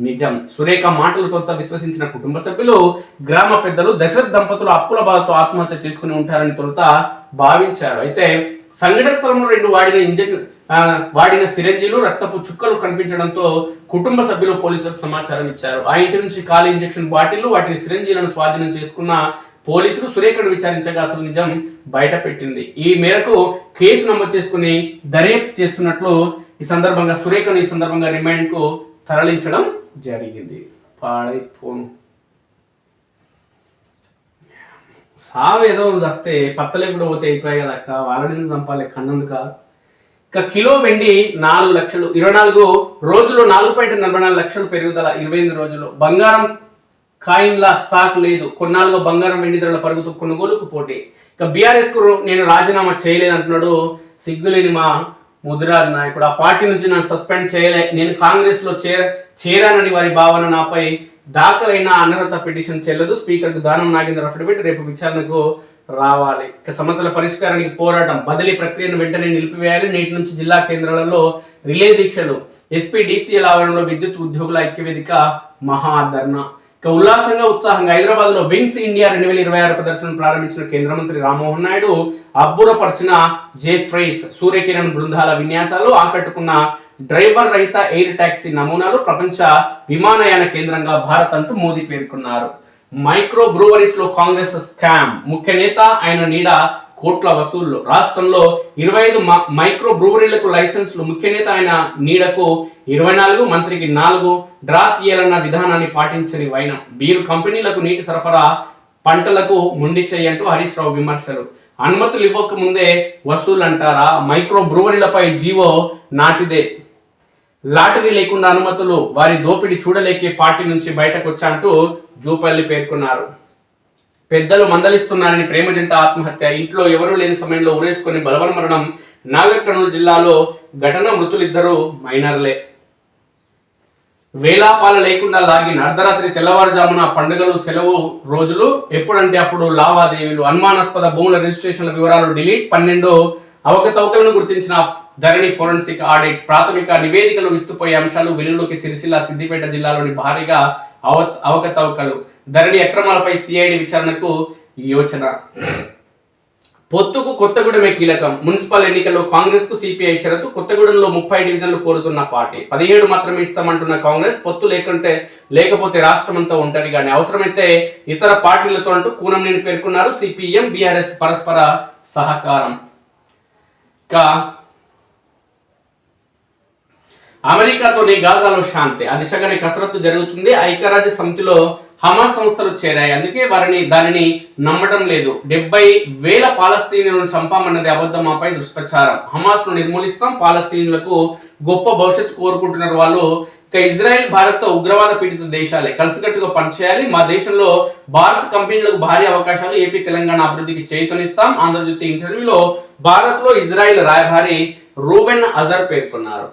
నిజం. సురేఖ మాటలతో విశ్వసించిన కుటుంబ సభ్యులు, గ్రామ పెద్దలు దశరథ్ దంపతులు అప్పుల బాధతో ఆత్మహత్య చేసుకుని ఉంటారని తొలుత భావించారు. అయితే సంఘటన స్థలంలో 2 వాడిన సిరంజీలు, రక్తపు చుక్కలు కనిపించడంతో కుటుంబ సభ్యులు పోలీసులకు సమాచారం ఇచ్చారు. ఆ ఇంటి నుంచి ఖాళీ ఇంజెక్షన్ బాటిళ్లు, వాటిని సిరంజీలను స్వాధీనం చేసుకున్న పోలీసులు సురేఖను విచారించగా అసలు నిజం బయట పెట్టింది. ఈ మేరకు కేసు నమోదు చేసుకుని దర్యాప్తు చేస్తున్నట్లు ఈ సందర్భంగా రిమాండ్ కు తరలించడం జరిగింది. పాడైపోను సావేదో వస్తే పత్తలే కూడా పోతే అయిపోయాయి కదా అక్క, వాళ్ళని చంపాలి కన్నందుక. ఇక కిలో వెండి 4 లక్షలు, 24 రోజుల్లో 4.44 లక్షలు పెరుగుదల, 28 రోజులు. బంగారం కాయిన్ల స్టాక్ లేదు, కొన్నాళ్ళుగా బంగారం వెండి ధరల పరుగుతూ కొనుగోలుకు పోటీ. ఇక బీఆర్ఎస్ కు నేను రాజీనామా చేయలేదంటున్నాడు సిగ్గులేని మా ముదిరాజ్ నాయకుడు. ఆ పార్టీ నుంచి నన్ను సస్పెండ్ చేయలే, నేను కాంగ్రెస్ లో చేరానని వారి భావన. నాపై దాఖలైన అనర్హత పిటిషన్ చెల్లదు, స్పీకర్కు దానం నాగేంద్ర అఫిడవిట్ రేపు విచారణకు రావాలి. ఇక సమస్యల పరిష్కారానికి పోరాటం, బదిలీ ప్రక్రియను వెంటనే నిలిపివేయాలి. నేటి నుంచి జిల్లా కేంద్రాలలో రిలే దీక్షలు, ఎస్పీడీసీఎల్ ఆవరణలో విద్యుత్ ఉద్యోగుల ఐక్యవేదిక మహాధర్నా. ఇక ఉత్సాహంగా హైదరాబాద్ లో వింగ్స్ ఇండియా 2026 ప్రదర్శనను ప్రారంభించిన కేంద్ర మంత్రి రామ్మోహన్ నాయుడు అబ్బురపరిచిన జేఫ్రైస్, సూర్యకిరణ్ బృందాల విన్యాసాలు, ఆకట్టుకున్న డ్రైవర్ రహిత ఎయిర్ టాక్సీ నమూనాలు ప్రపంచ విమానయాన కేంద్రంగా భారత్ అంటూ మోదీ పేర్కొన్నారు. మైక్రో బ్రూవరీస్ లో కాంగ్రెస్ స్కామ్, ముఖ్య నేత ఆయన నీడ కోట్ల వసూళ్లు. రాష్ట్రంలో 25 మైక్రో బ్రూవరీలకు లైసెన్సులు, ముఖ్య నేత ఆయన నీడకు 24, మంత్రికి 4, డ్రా తీయాలన్న విధానాన్ని పాటించని వైనం. బీరు కంపెనీలకు నీటి సరఫరా, పంటలకు మొండి చేయంటూ హరీష్ రావు విమర్శలు. అనుమతులు ఇవ్వక ముందే వసూలు అంటారా? మైక్రో బ్రూవరీలపై జీవో నాటిదే, లాటరీ లేకుండా అనుమతులు, వారి దోపిడీ చూడలేకే పార్టీ నుంచి బయటకు వచ్చా అంటూ జూపల్లి పేర్కొన్నారు. పెద్దలు మందలిస్తున్నారని ప్రేమ జంట ఆత్మహత్య, ఇంట్లో ఎవరూ లేని సమయంలో ఉరేసుకొని బలవన మరణం. నాగర్ కర్నూలు జిల్లాలో ఘటన, మృతులిద్దరూ మైనర్లే. వేలాపాల లేకుండా లాగిన్ అర్ధరాత్రి తెల్లవారుజామున పండుగలు సెలవు రోజులు ఎప్పుడంటే అప్పుడు లావాదేవీలు అనుమానాస్పద భూముల రిజిస్ట్రేషన్ల వివరాలు డిలీట్ 12 అవకతవకలను గుర్తించిన ధరణి ఫోరెన్సిక్ ఆడిట్ ప్రాథమిక నివేదికలు విస్తుపోయే అంశాలు వెలుగులోకి సిరిసిల్ల సిద్దిపేట జిల్లాలోని భారీగా అవకతవకలు ధరణి అక్రమాలపై సిఐడి విచారణకు యోచన పొత్తుకు కొత్తగూడెమే కీలకం మున్సిపల్ ఎన్నికల్లో కాంగ్రెస్ కు సిపిఐ షరతు కొత్తగూడెంలో 30 డివిజన్లు కోరుతున్న పార్టీ 17 మాత్రమే ఇస్తామంటున్న కాంగ్రెస్ పొత్తు లేకపోతే రాష్ట్రమంతా ఉంటారు కానీ అవసరమైతే ఇతర పార్టీలతో అంటూ కూనంనేని పేర్కొన్నారు సిపిఎం బీఆర్ఎస్ పరస్పర సహకారం. అమెరికాతోని గాజాలో శాంతి ఆ దిశగానే కసరత్తు జరుగుతుంది. ఐక్యరాజ్య సమితిలో హమాస్ సంస్థలు చేరాయి, అందుకే దానిని నమ్మడం లేదు. 70,000 పాలస్తీనియులను చంపామన్నది అబద్ధమాపై దుష్ప్రచారం. హమాస్ ను నిర్మూలిస్తాం, పాలస్తీనియులకు గొప్ప భవిష్యత్తు కోరుకుంటున్నారు వాళ్ళు. ఇక ఇజ్రాయెల్ భారత్ తో ఉగ్రవాద పీడిత దేశాలే కలిసికట్టుగా పనిచేయాలి. మా దేశంలో భారత్ కంపెనీలకు భారీ అవకాశాలు, ఏపీ తెలంగాణ అభివృద్ధికి చేయూతనిస్తాం. ఆంధ్రజ్యోతి ఇంటర్వ్యూలో భారత్ లో ఇజ్రాయెల్ రాయబారి రూబెన్ అజర్ పేర్కొన్నారు.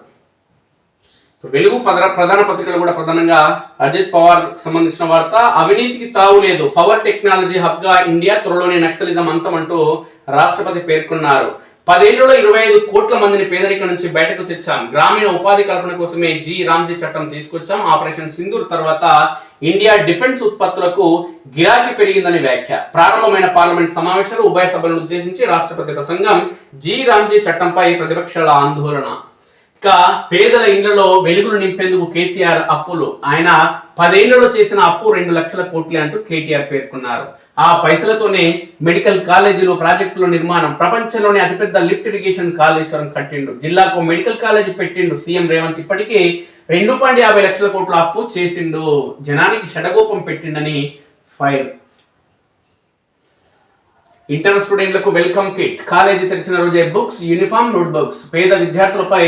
వెలుగు ప్రధాన పత్రికలు కూడా ప్రధానంగా అజిత్ పవార్ సంబంధించిన వార్త. అవినీతికి తావు లేదు, పవర్ టెక్నాలజీ హబ్ గా ఇండియా, త్వరలోనే నక్సలిజం అంతం అంటూ రాష్ట్రపతి పేర్కొన్నారు. 10 ఏళ్లలో 25 కోట్ల మందిని పేదరికం నుంచి బయటకు తెచ్చాం. గ్రామీణ ఉపాధి కల్పన కోసమే రామ్జీ చట్టం తీసుకొచ్చాం. ఆపరేషన్ సింధూర్ తర్వాత ఇండియా డిఫెన్స్ ఉత్పత్తులకు గిరాకీ పెరిగిందని వ్యాఖ్య. ప్రారంభమైన పార్లమెంట్ సమావేశాలు ఉభయ సభలను ఉద్దేశించి రాష్ట్రపతి ప్రసంగం. రామ్జీ చట్టంపై ప్రతిపక్షాల ఆందోళన. పేదల ఇళ్లలో వెలుగులు నింపేందుకు కేసీఆర్ అప్పులు. ఆయన 10 ఏళ్లలో చేసిన అప్పు 2 లక్షల కోట్లే అంటూ కేటీఆర్ పేర్కొన్నారు. ఆ పైసలతోనే మెడికల్ కాలేజీలు ప్రాజెక్టుల నిర్మాణం. ప్రపంచంలోనే అతిపెద్ద లిఫ్ట్ ఇరిగేషన్ కాళేశ్వరం కట్టిండు. జిల్లాకు మెడికల్ కాలేజీ పెట్టిండు సీఎం రేవంత్. ఇప్పటికీ 2.50 లక్షల కోట్ల అప్పు చేసిండు. జనానికి షడగోపం పెట్టిండని ఫైర్. ఇంటర్ స్టూడెంట్లకు వెల్కమ్ కిట్. కాలేజీ తెరిచిన రోజే బుక్స్, యూనిఫామ్, నోట్ బుక్స్. పేద విద్యార్థులపై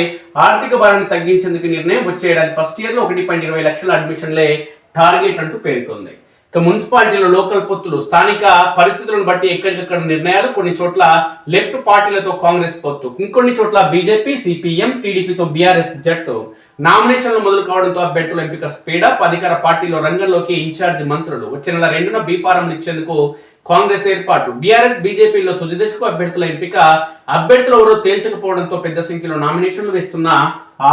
ఆర్థిక భారాన్ని తగ్గించేందుకు నిర్ణయం. వచ్చే ఏడాది ఫస్ట్ ఇయర్ లో 1.20 లక్షల అడ్మిషన్లే టార్గెట్ అంటూ పేర్కొంది. ఇక మున్సిపాలిటీలో లోకల్ పొత్తులు. స్థానిక పరిస్థితులను బట్టి ఎక్కడికక్కడ నిర్ణయాలు. కొన్ని చోట్ల లెఫ్ట్ పార్టీలతో కాంగ్రెస్ పొత్తు, ఇంకొన్ని చోట్ల బీజేపీ, సిపిఎం, టీడీపీతో బీఆర్ఎస్ జట్టు. నామినేషన్లు మొదలు కావడంతో అభ్యర్థుల ఎంపిక స్పీడప్. అధికార పార్టీలో రంగంలోకి ఇన్ఛార్జ్ మంత్రులు. వచ్చే నెల 2న బీఫారంలు ఇచ్చేందుకు కాంగ్రెస్ ఏర్పాటు. బీఆర్ఎస్ బీజేపీలో తుది దశకు అభ్యర్థుల ఎంపిక. అభ్యర్థులు ఎవరో తేల్చకపోవడంతో పెద్ద సంఖ్యలో నామినేషన్లు వేస్తున్న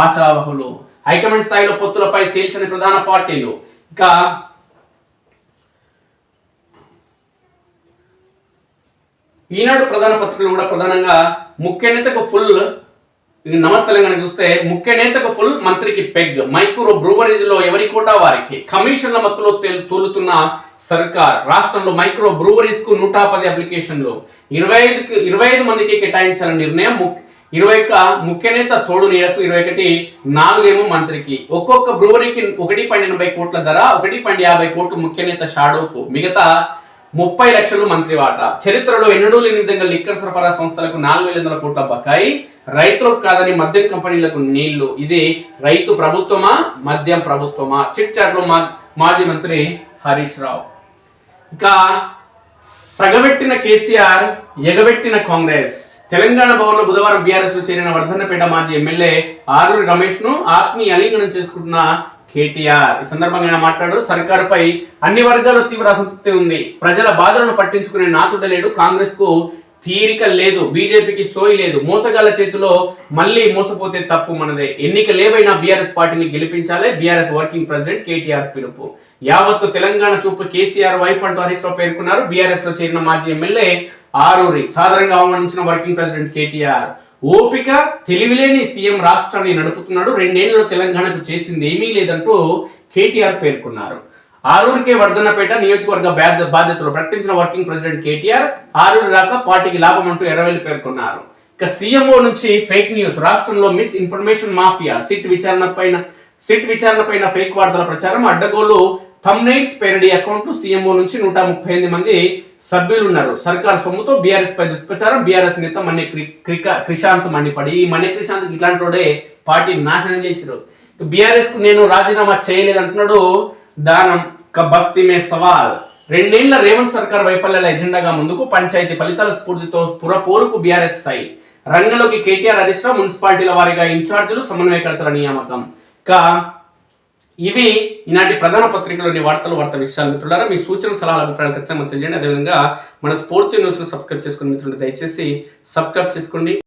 ఆశావహులు. హైకమాండ్ స్థాయిలో పొత్తులపై తేల్చని ప్రధాన పార్టీలు. ఇక ఈనాడు ప్రధాన పత్రికలు కూడా ప్రధానంగా ముఖ్య నేతకు ఫుల్. నమస్తే తెలంగాణ చూస్తే ముఖ్య నేతకు ఫుల్, మంత్రికి పెగ్. మైక్రో బ్రూవరీస్ లో ఎవరి కోటా వారికి. కమిషన్ల మత్తులో తూలుతున్న సర్కార్. రాష్ట్రంలో మైక్రో బ్రూవరీస్ కు 110 అప్లికేషన్లు. 25 మందికి కేటాయించాలని నిర్ణయం. 21 ముఖ్య నేత తోడు నీడకు, 21 4 మంత్రికి. ఒక్కొక్క బ్రూవరీకి 1.80 కోట్ల ధర, 1.50 కోట్లు ముఖ్య నేత షాడోకు. మిగతా 30 లక్షలు మంత్రి వాటా. చరిత్రలో ఎన్నడూ లేని విధంగా లిక్కర్ సరఫరా సంస్థలకు 4,500 కోట్ల బకాయి. రైతులకు కాదని మద్యం కంపెనీలకు నీళ్లు. ఇది రైతు ప్రభుత్వమా, మద్యం ప్రభుత్వమా? చిట్ చాట్ లో మాజీ మంత్రి హరీష్ రావు. ఇక సగబెట్టిన కేసీఆర్, ఎగబెట్టిన కాంగ్రెస్. తెలంగాణ భవన్ లో బుధవారం బీఆర్ఎస్ లో చేరిన వర్ధన్నపేట మాజీ ఎమ్మెల్యే ఆరూరి రమేష్ ను ఆత్మీయ అలింగనం చేసుకుంటున్న కేటీఆర్. ఈ సందర్భంగా మాట్లాడారు. సర్కారుపై అన్ని వర్గాల్లో తీవ్ర అసంతృప్తి ఉంది. ప్రజల బాధలను పట్టించుకునే నాతుడలేడు. కాంగ్రెస్ కు తీరిక లేదు, బీజేపీకి సోయి లేదు. మోసగాళ్ల చేతిలో మళ్ళీ మోసపోతే తప్పు మనదే. ఎన్నికలేవైనా బీఆర్ఎస్ పార్టీని గెలిపించాలి. బీఆర్ఎస్ వర్కింగ్ ప్రెసిడెంట్ కేటీఆర్ పిలుపు. యావత్తు తెలంగాణ చూపు కేసీఆర్ వైపు అంటూ హరీష్ రావు పేర్కొన్నారు. బీఆర్ఎస్ లో చేరిన మాజీ ఎమ్మెల్యే ఆరూరి సాధారణంగా ఆహ్వానించిన వర్కింగ్ ప్రెసిడెంట్ కేటీఆర్. ఓపిక, తెలివిలేని సీఎం రాష్ట్రాన్ని నడుపుతున్నాడు. 2 ఏళ్లలో తెలంగాణకు చేసింది ఏమీ లేదంటూ కేటీఆర్ పేర్కొన్నారు. ఆరూరికే వర్ధన్నపేట నియోజకవర్గ బాధ్యతలు ప్రకటించిన వర్కింగ్ ప్రెసిడెంట్ కేటీఆర్. ఆరూరి రాక పార్టీకి లాభం అంటూ ఎర్రవెల్లి పేర్కొన్నారు. ఇక సీఎంఓ నుంచి ఫేక్ న్యూస్. రాష్ట్రంలో మిస్ ఇన్ఫర్మేషన్ మాఫియా. సిట్ విచారణ పైన ఫేక్ వార్తల ప్రచారం. అడ్డగోలు థంబ్నెయిల్స్, పేరడీ అకౌంట్లు. సీఎంఓ నుంచి 138 మంది సభ్యులు ఉన్నారు. సర్కార్ సొమ్ముతో బీఆర్ఎస్ పై దుష్ప్రచారం. బీఆర్ఎస్ నేత మన్య క్రిషాంత్ మండిపడి. ఈ మన్య క్రిషాంత్ ఇట్లాంటి వాడే పార్టీని నాశనం చేశారు. బీఆర్ఎస్ కు నేను రాజీనామా చేయలేదు అంటున్నాడు దానం. బస్తీ మే సవాల్. 2 ఏళ్ల రేవంత్ సర్కార్ వైఫల్యాల ఎజెండాగా ముందుకు. పంచాయతీ ఫలితాల స్ఫూర్తితో పురపోరుకు బీఆర్ఎస్ సై. రంగంలోకి కేటీఆర్, హరీష్ రావు. మున్సిపాలిటీల వారీగా ఇన్ఛార్జీలు, సమన్వయకర్తల నియామకం. ఇవి ఈనాటి ప్రధాన పత్రికలోని వార్తా విషయాలు. మిత్రులారా, మీ సూచన సలహాలు అభిప్రాయాలు ఖచ్చితంగా తెలియజేయండి. అదేవిధంగా మన స్ఫూర్తి న్యూస్ సబ్స్క్రైబ్ చేసుకుని మిత్రులు దయచేసి సబ్స్క్రైబ్ చేసుకోండి.